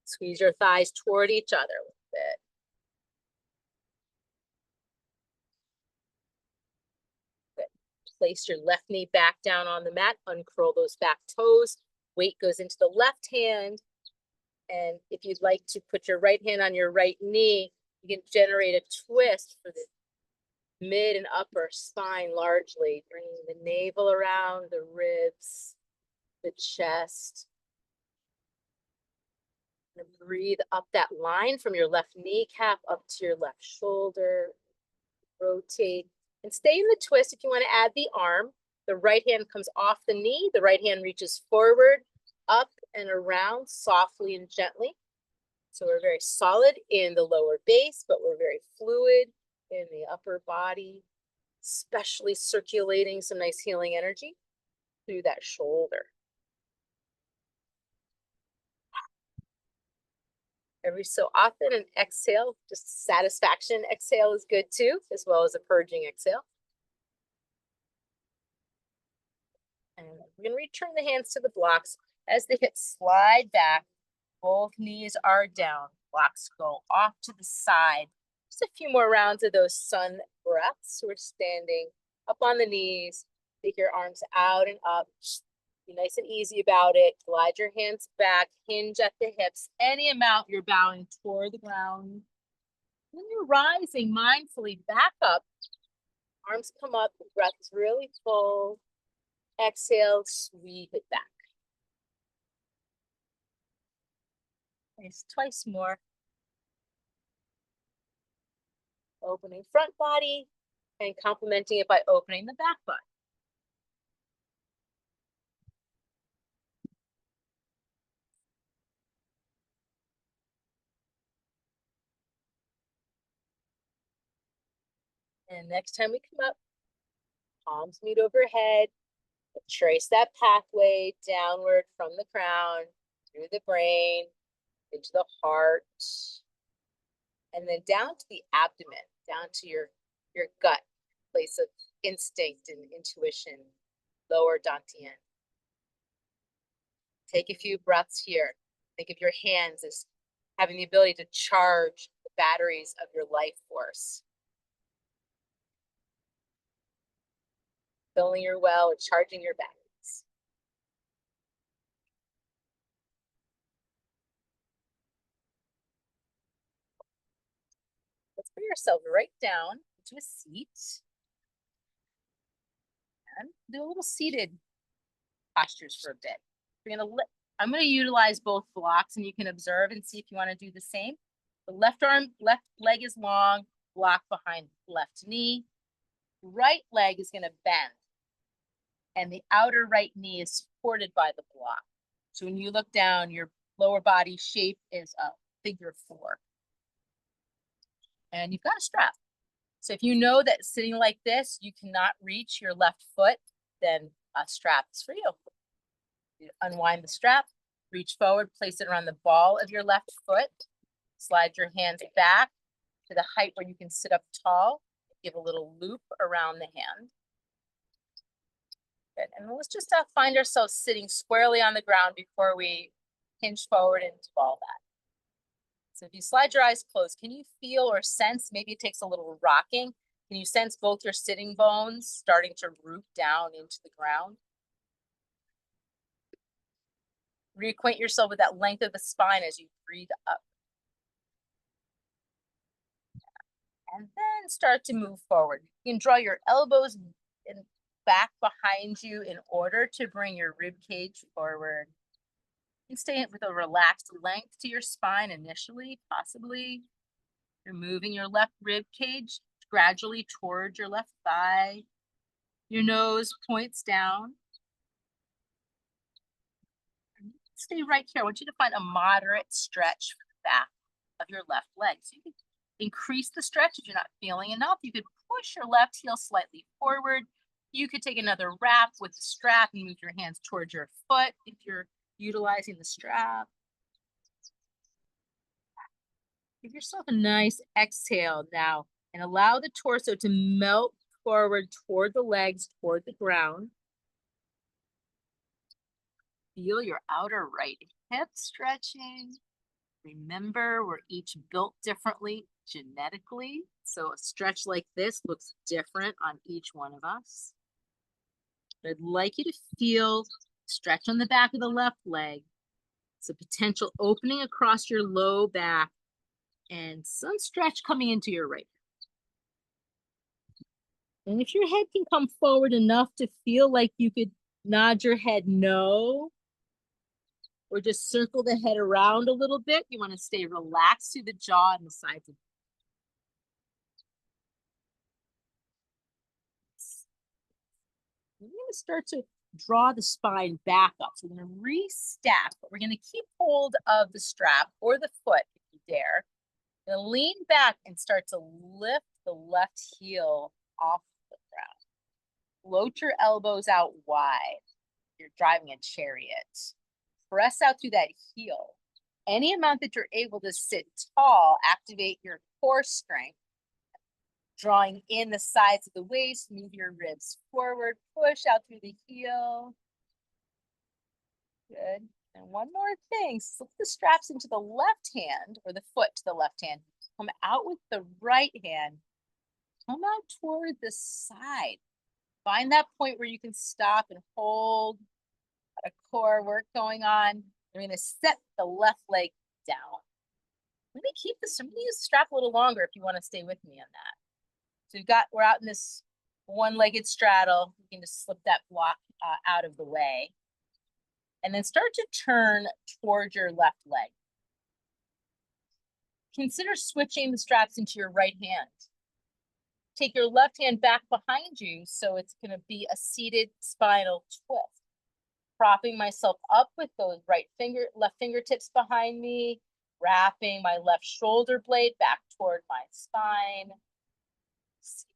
Squeeze your thighs toward each other a little bit. Good. Place your left knee back down on the mat. Uncurl those back toes. Weight goes into the left hand. And if you'd like to put your right hand on your right knee, you can generate a twist for the mid and upper spine largely, bringing the navel around, the ribs, the chest. And breathe up that line from your left kneecap up to your left shoulder. Rotate And stay in the twist. If you want to add the arm, the right hand comes off the knee. The right hand reaches forward, up and around softly and gently. So we're very solid in the lower base, but we're very fluid in the upper body, especially circulating some nice healing energy through that shoulder. Every so often, an exhale, just satisfaction exhale is good too, as well as a purging exhale. And we're going to return the hands to the blocks as the hips slide back. Both knees are down. Blocks go off to the side. Just a few more rounds of those sun breaths. We're standing up on the knees. Take your arms out and up. Be nice and easy about it. Glide your hands back. Hinge at the hips. Any amount you're bowing toward the ground. When you're rising mindfully back up, arms come up. The breath is really full. Exhale, sweep it back. Nice, twice more. Opening front body and complementing it by opening the back body. And next time we come up, palms meet overhead. Trace that pathway downward from the crown, through the brain, into the heart, and then down to the abdomen, down to your gut, place of instinct and intuition, lower dantian. Take a few breaths here. Think of your hands as having the ability to charge the batteries of your life force. Filling your well and charging your batteries. Let's bring ourselves right down into a seat. And do a little seated postures for a bit. I'm gonna utilize both blocks, and you can observe and see if you want to do the same. The left leg is long, block behind left knee. Right leg is gonna bend, and the outer right knee is supported by the block. So when you look down, your lower body shape is a figure 4. And you've got a strap. So if you know that sitting like this, you cannot reach your left foot, then a strap is for you. You unwind the strap, reach forward, place it around the ball of your left foot, slide your hands back to the height where you can sit up tall, give a little loop around the hand. Good. And let's just find ourselves sitting squarely on the ground before we hinge forward into ball that. So if you slide your eyes closed, can you feel or sense, maybe it takes a little rocking, can you sense both your sitting bones starting to root down into the ground? Reacquaint yourself with that length of the spine as you breathe up. And then start to move forward. You can draw your elbows back behind you in order to bring your rib cage forward. You can stay with a relaxed length to your spine initially, possibly. You're moving your left rib cage gradually toward your left thigh. Your nose points down. Stay right here. I want you to find a moderate stretch for the back of your left leg. So you can increase the stretch if you're not feeling enough. You could push your left heel slightly forward. You could take another wrap with the strap and move your hands towards your foot if you're utilizing the strap. Give yourself a nice exhale now and allow the torso to melt forward toward the legs, toward the ground. Feel your outer right hip stretching. Remember, we're each built differently genetically. So a stretch like this looks different on each one of us. But I'd like you to feel stretch on the back of the left leg. It's a potential opening across your low back and some stretch coming into your right. And if your head can come forward enough to feel like you could nod your head no, or just circle the head around a little bit, you want to stay relaxed through the jaw and the sides of the gonna start to draw the spine back up. So we're gonna re-stack, but we're gonna keep hold of the strap or the foot if you dare. You're gonna lean back and start to lift the left heel off the ground. Float your elbows out wide. You're driving a chariot. Press out through that heel. Any amount that you're able to sit tall, activate your core strength. Drawing in the sides of the waist, move your ribs forward, push out through the heel. Good. And one more thing, slip the straps into the left hand or the foot to the left hand. Come out with the right hand. Come out toward the side. Find that point where you can stop and hold. Got a core work going on. You're going to set the left leg down. Maybe keep this, I'm going to use the strap a little longer if you want to stay with me on that. So we're out in this one-legged straddle. You can just slip that block out of the way. And then start to turn towards your left leg. Consider switching the straps into your right hand. Take your left hand back behind you, so it's going to be a seated spinal twist. Propping myself up with those left fingertips behind me, wrapping my left shoulder blade back toward my spine,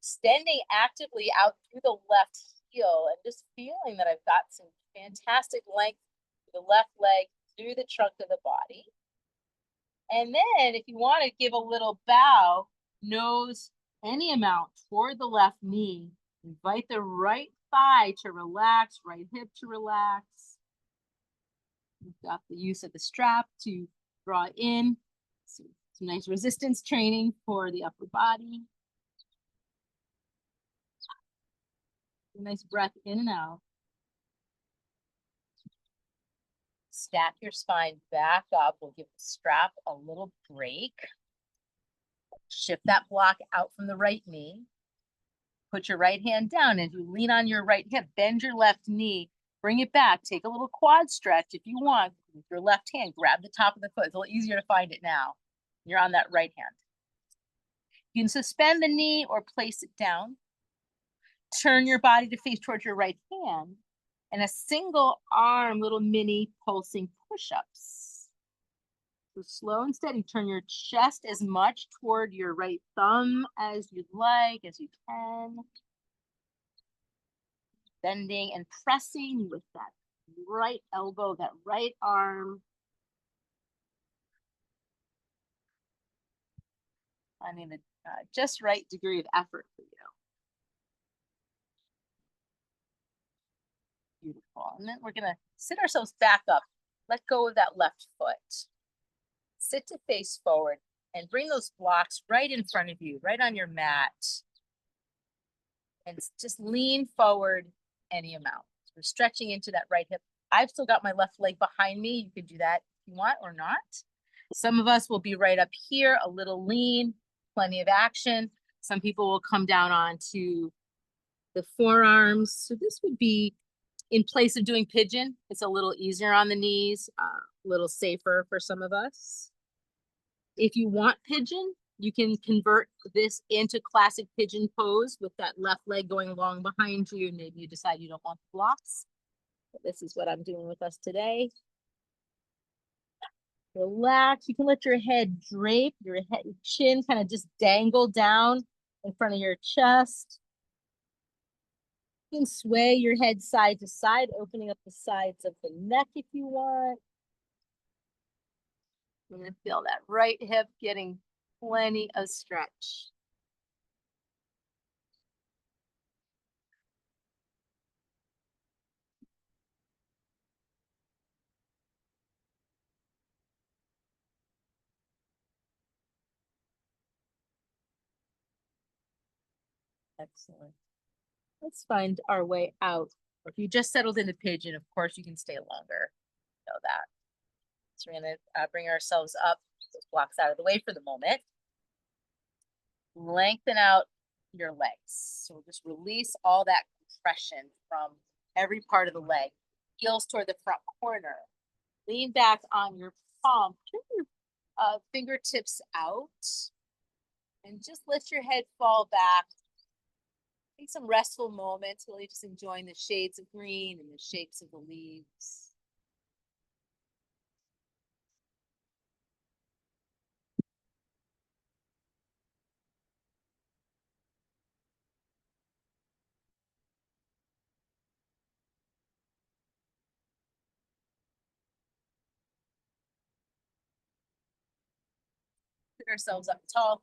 extending actively out through the left heel and just feeling that I've got some fantastic length through the left leg, through the trunk of the body. And then if you want to give a little bow, nose any amount toward the left knee, invite the right thigh to relax, right hip to relax. You've got the use of the strap to draw in. Some nice resistance training for the upper body. A nice breath in and out. Stack your spine back up. We'll give the strap a little break. Shift that block out from the right knee. Put your right hand down as you lean on your right hip. Bend your left knee. Bring it back. Take a little quad stretch if you want. With your left hand, grab the top of the foot. It's a little easier to find it now. You're on that right hand. You can suspend the knee or place it down. Turn your body to face towards your right hand. And a single arm, little mini pulsing push-ups. So slow and steady. Turn your chest as much toward your right thumb as you'd like, as you can. Bending and pressing with that right elbow, that right arm. Finding the just right degree of effort for you. Beautiful. And then we're going to sit ourselves back up. Let go of that left foot. Sit to face forward and bring those blocks right in front of you, right on your mat. And just lean forward any amount. So we're stretching into that right hip. I've still got my left leg behind me. You could do that if you want or not. Some of us will be right up here, a little lean, plenty of action. Some people will come down onto the forearms. So this would be in place of doing pigeon. It's a little easier on the knees, a little safer for some of us. If you want pigeon, you can convert this into classic pigeon pose with that left leg going along behind you. Maybe you decide you don't want the blocks. But this is what I'm doing with us today. Relax. You can let your head drape, your chin kind of just dangle down in front of your chest. You can sway your head side to side, opening up the sides of the neck if you want. You're going to feel that right hip getting plenty of stretch. Excellent. Let's find our way out. Or if you just settled into pigeon, of course, you can stay longer. You know that. So we're going to bring ourselves up, those blocks out of the way for the moment. Lengthen out your legs. So we'll just release all that compression from every part of the leg. Heels toward the front corner. Lean back on your palm. Turn your fingertips out. And just let your head fall back. Take some restful moments, really just enjoying the shades of green and the shapes of the leaves. Put ourselves up tall.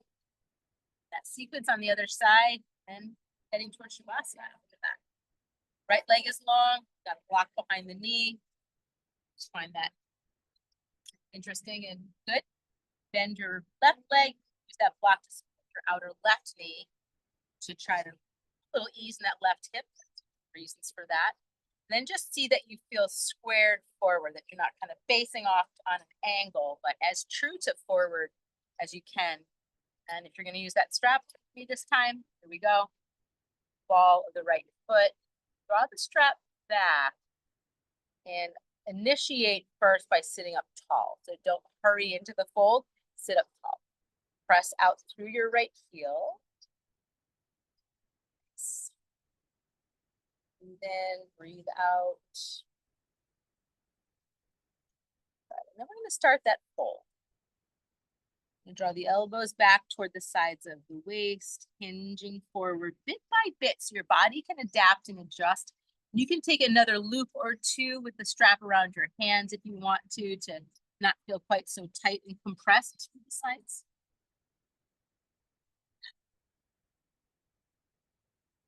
That sequence on the other side and heading towards Shavasana. Look at that. Right leg is long, got a block behind the knee. Just find that interesting and good. Bend your left leg, use that block to support your outer left knee to try to a little ease in that left hip. Reasons for that. And then just see that you feel squared forward, that you're not kind of facing off on an angle, but as true to forward as you can. And if you're going to use that strap to me this time, here we go. Ball of the right foot, draw the strap back and initiate first by sitting up tall. So don't hurry into the fold, sit up tall. Press out through your right heel. And then breathe out. And then we're going to start that fold. And draw the elbows back toward the sides of the waist, hinging forward bit by bit so your body can adapt and adjust. You can take another loop or two with the strap around your hands if you want to not feel quite so tight and compressed to the sides.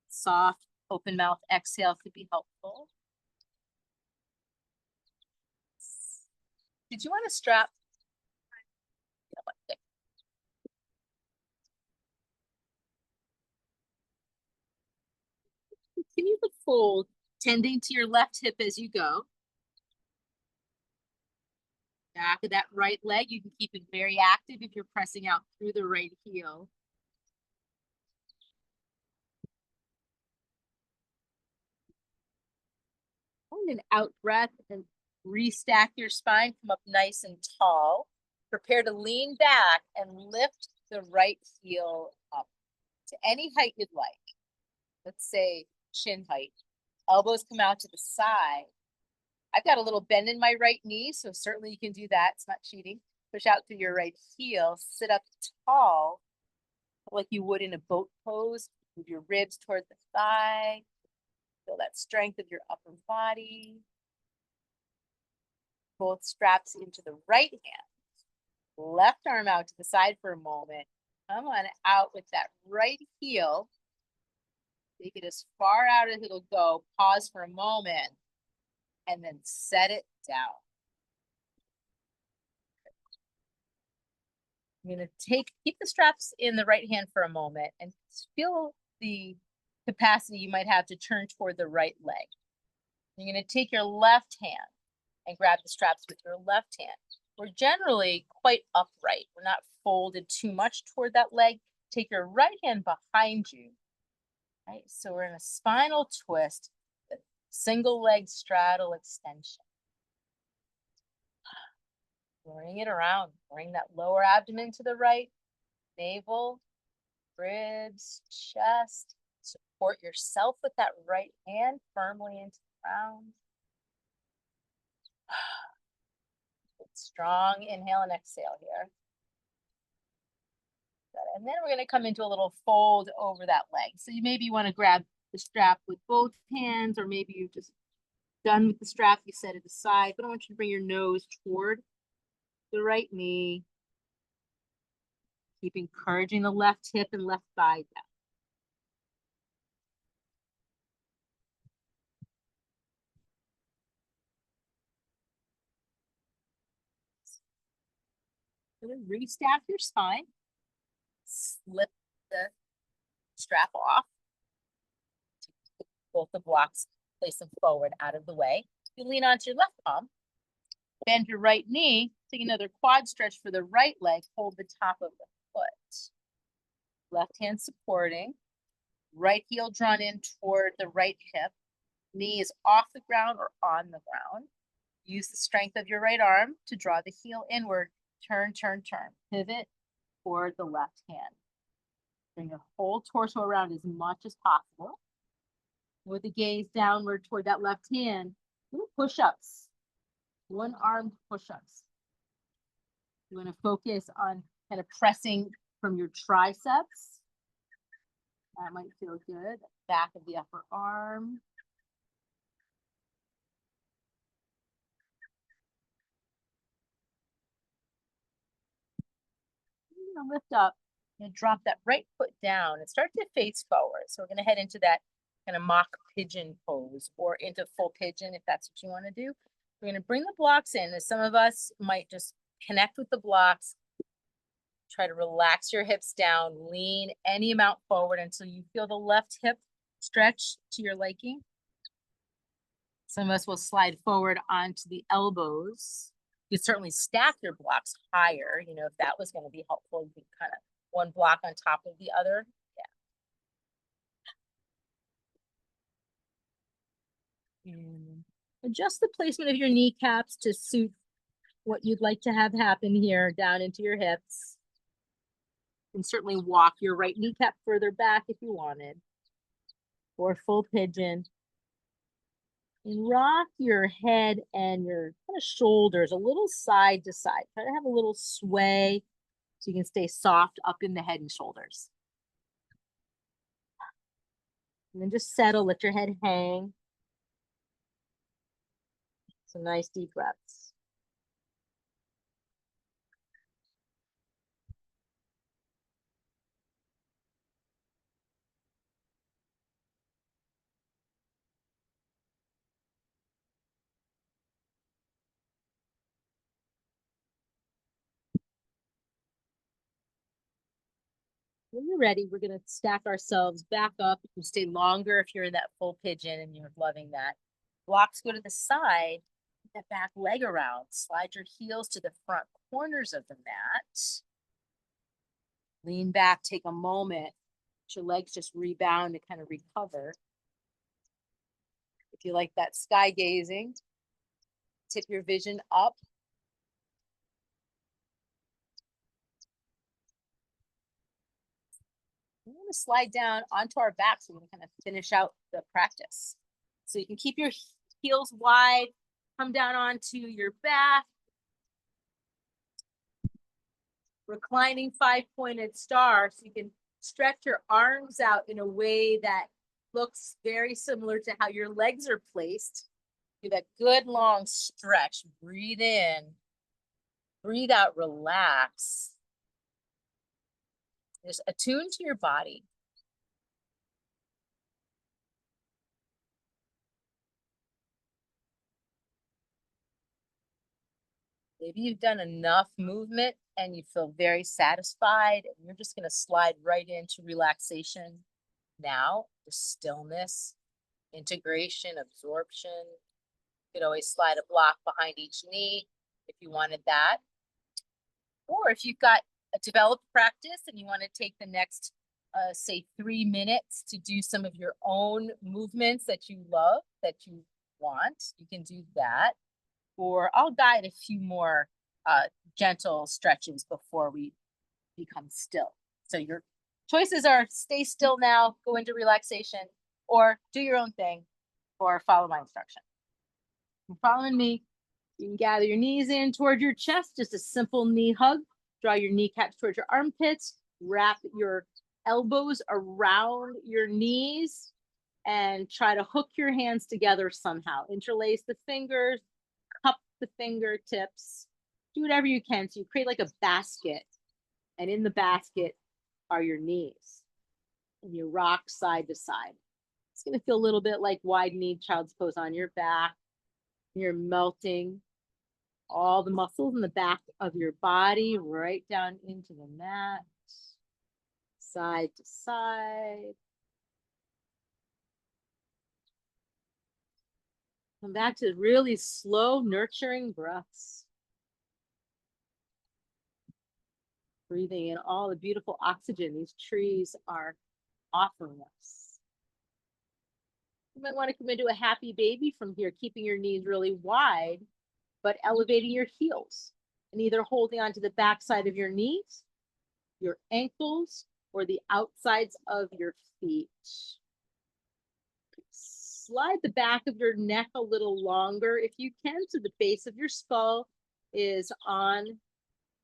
Soft, open mouth exhale could be helpful. Did you want to strap? Continue the fold, tending to your left hip as you go. Back of that right leg, you can keep it very active if you're pressing out through the right heel. And an out breath and restack your spine, come up nice and tall. Prepare to lean back and lift the right heel up to any height you'd like. Let's say shin height. Elbows come out to the side. I've got a little bend in my right knee, so certainly you can do that. It's not cheating. Push out through your right heel, sit up tall, like you would in a boat pose. Move your ribs toward the thigh. Feel that strength of your upper body. Both straps into the right hand. Left arm out to the side for a moment. Come on out with that right heel. Take it as far out as it'll go. Pause for a moment. And then set it down. I'm going to keep the straps in the right hand for a moment and feel the capacity you might have to turn toward the right leg. You're going to take your left hand and grab the straps with your left hand. We're generally quite upright. We're not folded too much toward that leg. Take your right hand behind you. Right? So we're in a spinal twist, single leg straddle extension. Bring it around. Bring that lower abdomen to the right, navel, ribs, chest. Support yourself with that right hand firmly into the ground. Strong inhale and exhale here. And then we're going to come into a little fold over that leg. So you maybe want to grab the strap with both hands, or maybe you've just done with the strap, you set it aside, but I want you to bring your nose toward the right knee. Keep encouraging the left hip and left thigh down. And then restack your spine. Slip the strap off. Both the blocks, place them forward out of the way. You lean onto your left palm. Bend your right knee. Take another quad stretch for the right leg. Hold the top of the foot. Left hand supporting. Right heel drawn in toward the right hip. Knee is off the ground or on the ground. Use the strength of your right arm to draw the heel inward. Turn, turn, turn. Pivot toward the left hand. Bring your whole torso around as much as possible. With the gaze downward toward that left hand, little push-ups, one-armed push-ups. You want to focus on kind of pressing from your triceps. That might feel good. Back of the upper arm. You're going to lift up and drop that right foot down and start to face forward. So we're going to head into that kind of mock pigeon pose or into full pigeon if that's what you want to do. We're going to bring the blocks in, as some of us might just connect with the blocks. Try to relax your hips down, lean any amount forward until you feel the left hip stretch to your liking. Some of us will slide forward onto the elbows. You could certainly stack your blocks higher, you know, if that was going to be helpful. You could kind of one block on top of the other. Yeah. And adjust the placement of your kneecaps to suit what you'd like to have happen here down into your hips. You can certainly walk your right kneecap further back if you wanted, or full pigeon. And rock your head and your kind of shoulders a little side to side. Try to have a little sway so you can stay soft up in the head and shoulders. And then just settle, let your head hang. Some nice deep breaths. When you're ready, we're going to stack ourselves back up. You can stay longer if you're in that full pigeon and you're loving that. Blocks go to the side, that back leg around. Slide your heels to the front corners of the mat. Lean back, take a moment. Let your legs just rebound to kind of recover. If you like that sky gazing, tip your vision up. We're going to slide down onto our back so we can kind of finish out the practice. So you can keep your heels wide, come down onto your back. Reclining five-pointed star, so you can stretch your arms out in a way that looks very similar to how your legs are placed. Do that good long stretch. Breathe in, breathe out, relax. Just attune to your body. Maybe you've done enough movement and you feel very satisfied, and you're just going to slide right into relaxation now. The stillness, integration, absorption. You could always slide a block behind each knee if you wanted that. Or if you've got a developed practice and you want to take the next, say, 3 minutes to do some of your own movements that you love, that you want, you can do that. Or I'll guide a few more gentle stretches before we become still. So your choices are stay still now, go into relaxation, or do your own thing, or follow my instruction. You're following me. You can gather your knees in toward your chest, just a simple knee hug. Draw your kneecaps towards your armpits. Wrap your elbows around your knees and try to hook your hands together somehow. Interlace the fingers, cup the fingertips. Do whatever you can. So you create like a basket, and in the basket are your knees. And you rock side to side. It's going to feel a little bit like wide-kneed child's pose on your back. You're melting all the muscles in the back of your body right down into the mat, side to side. Come back to really slow, nurturing breaths. Breathing in all the beautiful oxygen these trees are offering us. You might want to come into a happy baby from here, keeping your knees really wide, but elevating your heels and either holding onto the back side of your knees, your ankles, or the outsides of your feet. Slide the back of your neck a little longer if you can, so the base of your skull is on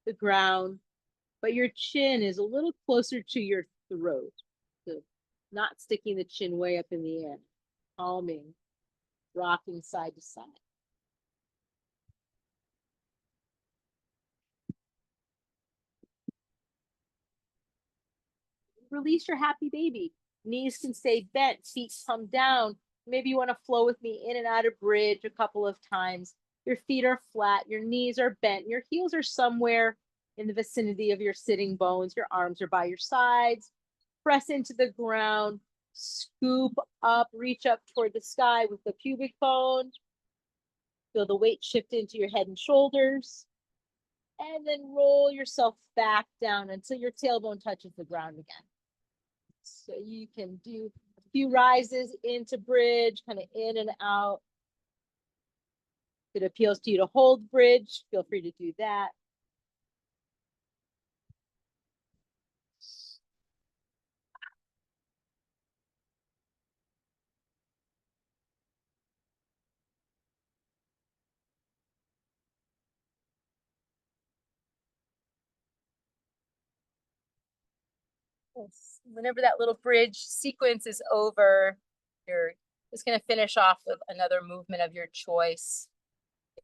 the ground, but your chin is a little closer to your throat. So not sticking the chin way up in the air. Calming, rocking side to side. Release your happy baby. Knees can stay bent, feet come down. Maybe you want to flow with me in and out of bridge a couple of times. Your feet are flat, your knees are bent, your heels are somewhere in the vicinity of your sitting bones. Your arms are by your sides. Press into the ground, scoop up, reach up toward the sky with the pubic bone. Feel the weight shift into your head and shoulders. And then roll yourself back down until your tailbone touches the ground again. So you can do a few rises into bridge, kind of in and out. If it appeals to you to hold bridge, feel free to do that. Whenever that little bridge sequence is over, you're just going to finish off with another movement of your choice.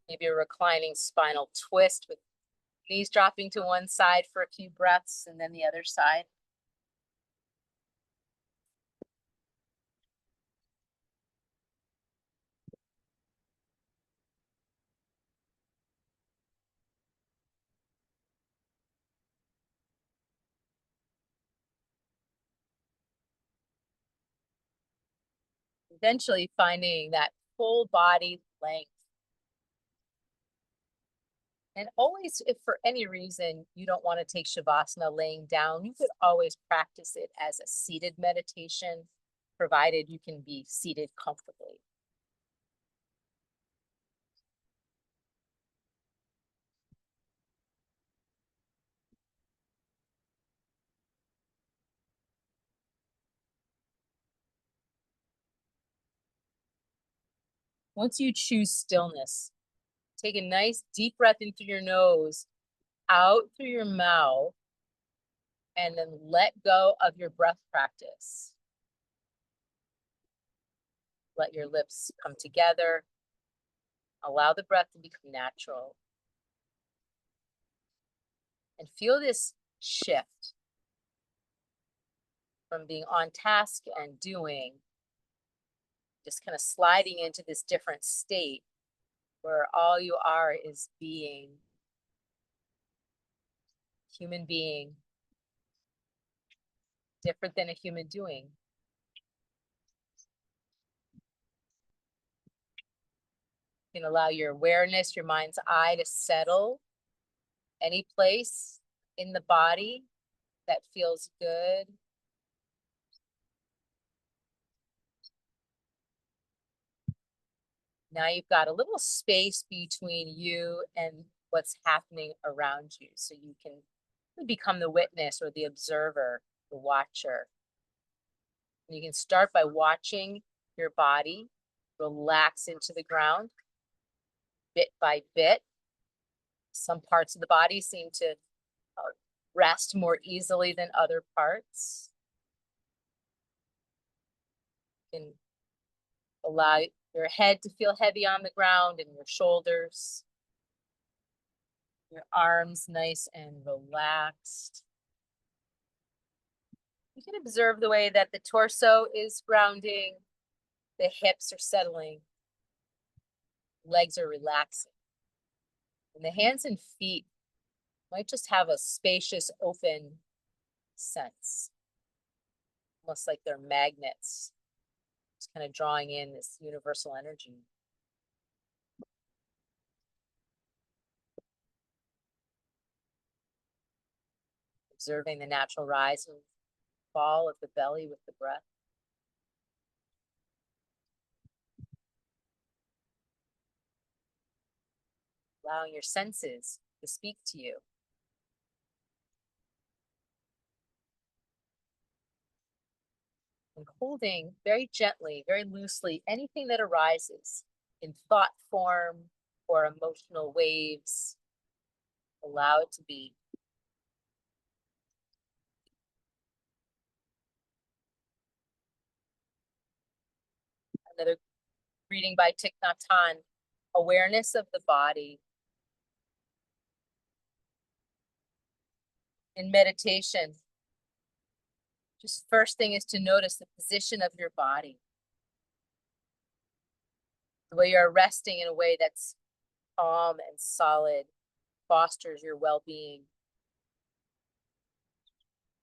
Maybe a reclining spinal twist with knees dropping to one side for a few breaths and then the other side. Eventually finding that full body length. And always, if for any reason you don't want to take Shavasana laying down, you could always practice it as a seated meditation, provided you can be seated comfortably. Once you choose stillness, take a nice deep breath in through your nose, out through your mouth, and then let go of your breath practice. Let your lips come together. Allow the breath to become natural. And feel this shift from being on task and doing, just kind of sliding into this different state where all you are is being, human being, different than a human doing. You can allow your awareness, your mind's eye to settle any place in the body that feels good. Now you've got a little space between you and what's happening around you. So you can become the witness or the observer, the watcher. And you can start by watching your body relax into the ground bit by bit. Some parts of the body seem to rest more easily than other parts. You can allow your head to feel heavy on the ground and your shoulders. Your arms nice and relaxed. You can observe the way that the torso is grounding, the hips are settling, legs are relaxing. And the hands and feet might just have a spacious, open sense, almost like they're magnets, just kind of drawing in this universal energy. Observing the natural rise and fall of the belly with the breath. Allowing your senses to speak to you. and holding very gently, very loosely, anything that arises in thought form or emotional waves. Allow it to be. Another reading by Thich Nhat Hanh, awareness of the body. In meditation, just first thing is to notice the position of your body. The way you're resting in a way that's calm and solid, fosters your well-being.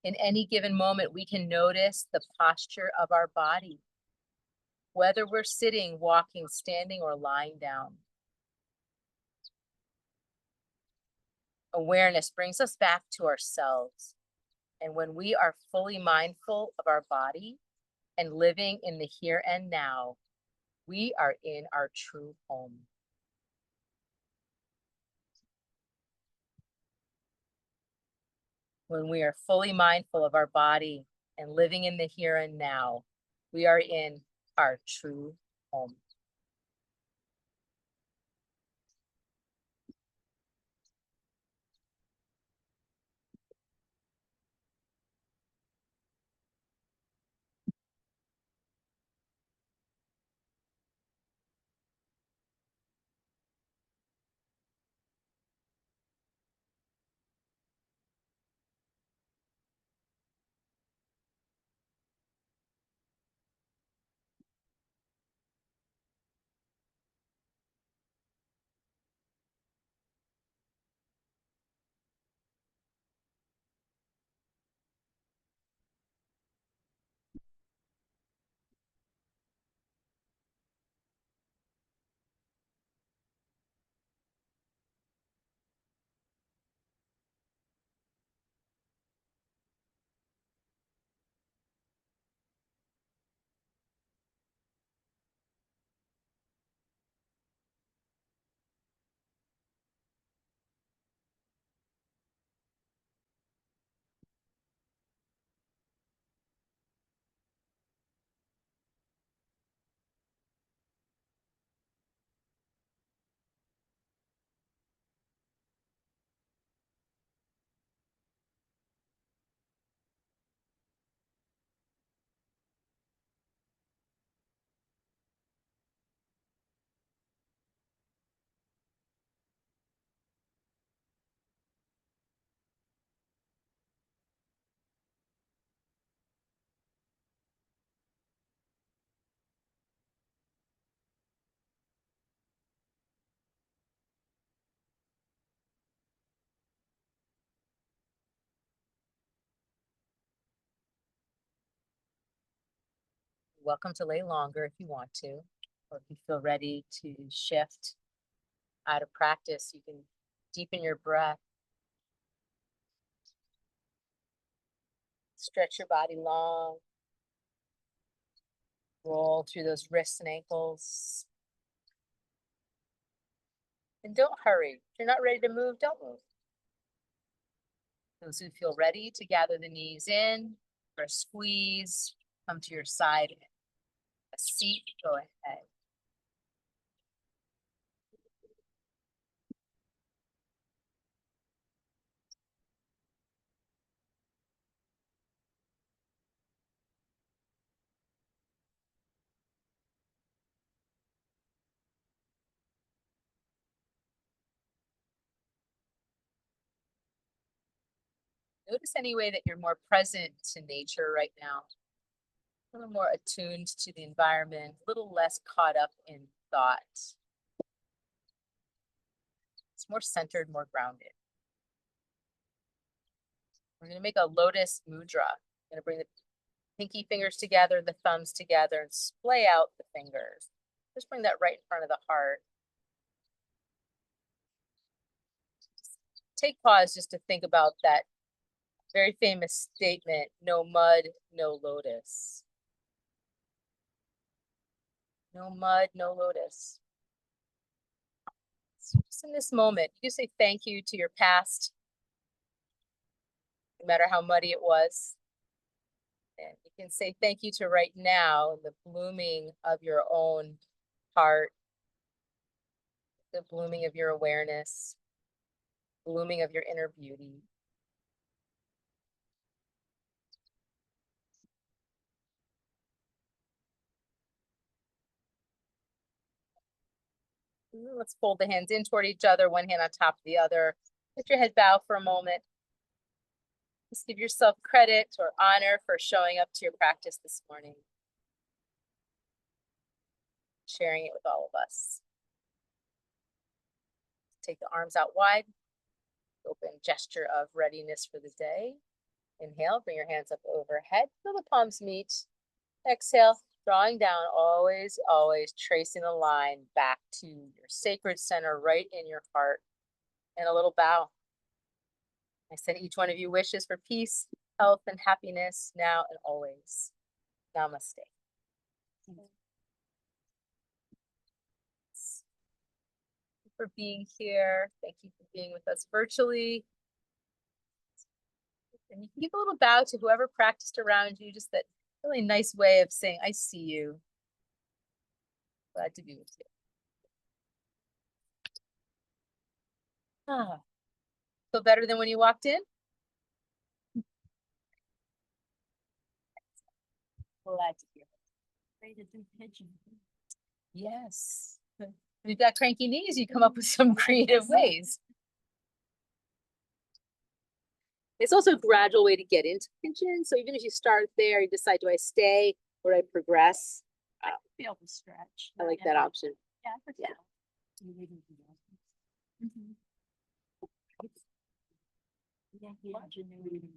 In any given moment, we can notice the posture of our body, whether we're sitting, walking, standing, or lying down. Awareness brings us back to ourselves. And when we are fully mindful of our body and living in the here and now, we are in our true home. When we are fully mindful of our body and living in the here and now, we are in our true home. Welcome to lay longer if you want to, or if you feel ready to shift out of practice, you can deepen your breath. Stretch your body long. Roll through those wrists and ankles. And don't hurry. If you're not ready to move, don't move. Those who feel ready to gather the knees in for a squeeze, come to your side. A seat, go ahead. Notice any way that you're more present to nature right now. A little more attuned to the environment, a little less caught up in thought. It's more centered, more grounded. We're going to make a lotus mudra. I'm going to bring the pinky fingers together, the thumbs together, and splay out the fingers. Just bring that right in front of the heart. Take pause just to think about that very famous statement, no mud, no lotus. No mud, no lotus. So just in this moment, you say thank you to your past, no matter how muddy it was. And you You can say thank you to right now, the blooming of your own heart, the blooming of your awareness, blooming of your inner beauty. Let's fold the hands in toward each other, one hand on top of the other. Let your head bow for a moment. Just give yourself credit or honor for showing up to your practice this morning. Sharing it with all of us. Take the arms out wide. Open gesture of readiness for the day. Inhale, bring your hands up overhead. Feel the palms meet. Exhale, drawing down, always, always tracing a line back to your sacred center right in your heart. And a little bow. I send each one of you wishes for peace, health, and happiness now and always. Namaste. Thank you for being here. Thank you for being with us virtually. And you can give a little bow to whoever practiced around you, just that really nice way of saying, I see you. Glad to be with you. Ah, feel better than when you walked in? Glad to hear it. Yes. If you've got cranky knees, you come up with some creative ways. It's also a gradual way to get into pigeon. So even if you start there, you decide, do I stay or do I progress? I could be able to stretch. I like that option. Yeah, I could Yeah. do. Yeah, ingenuity.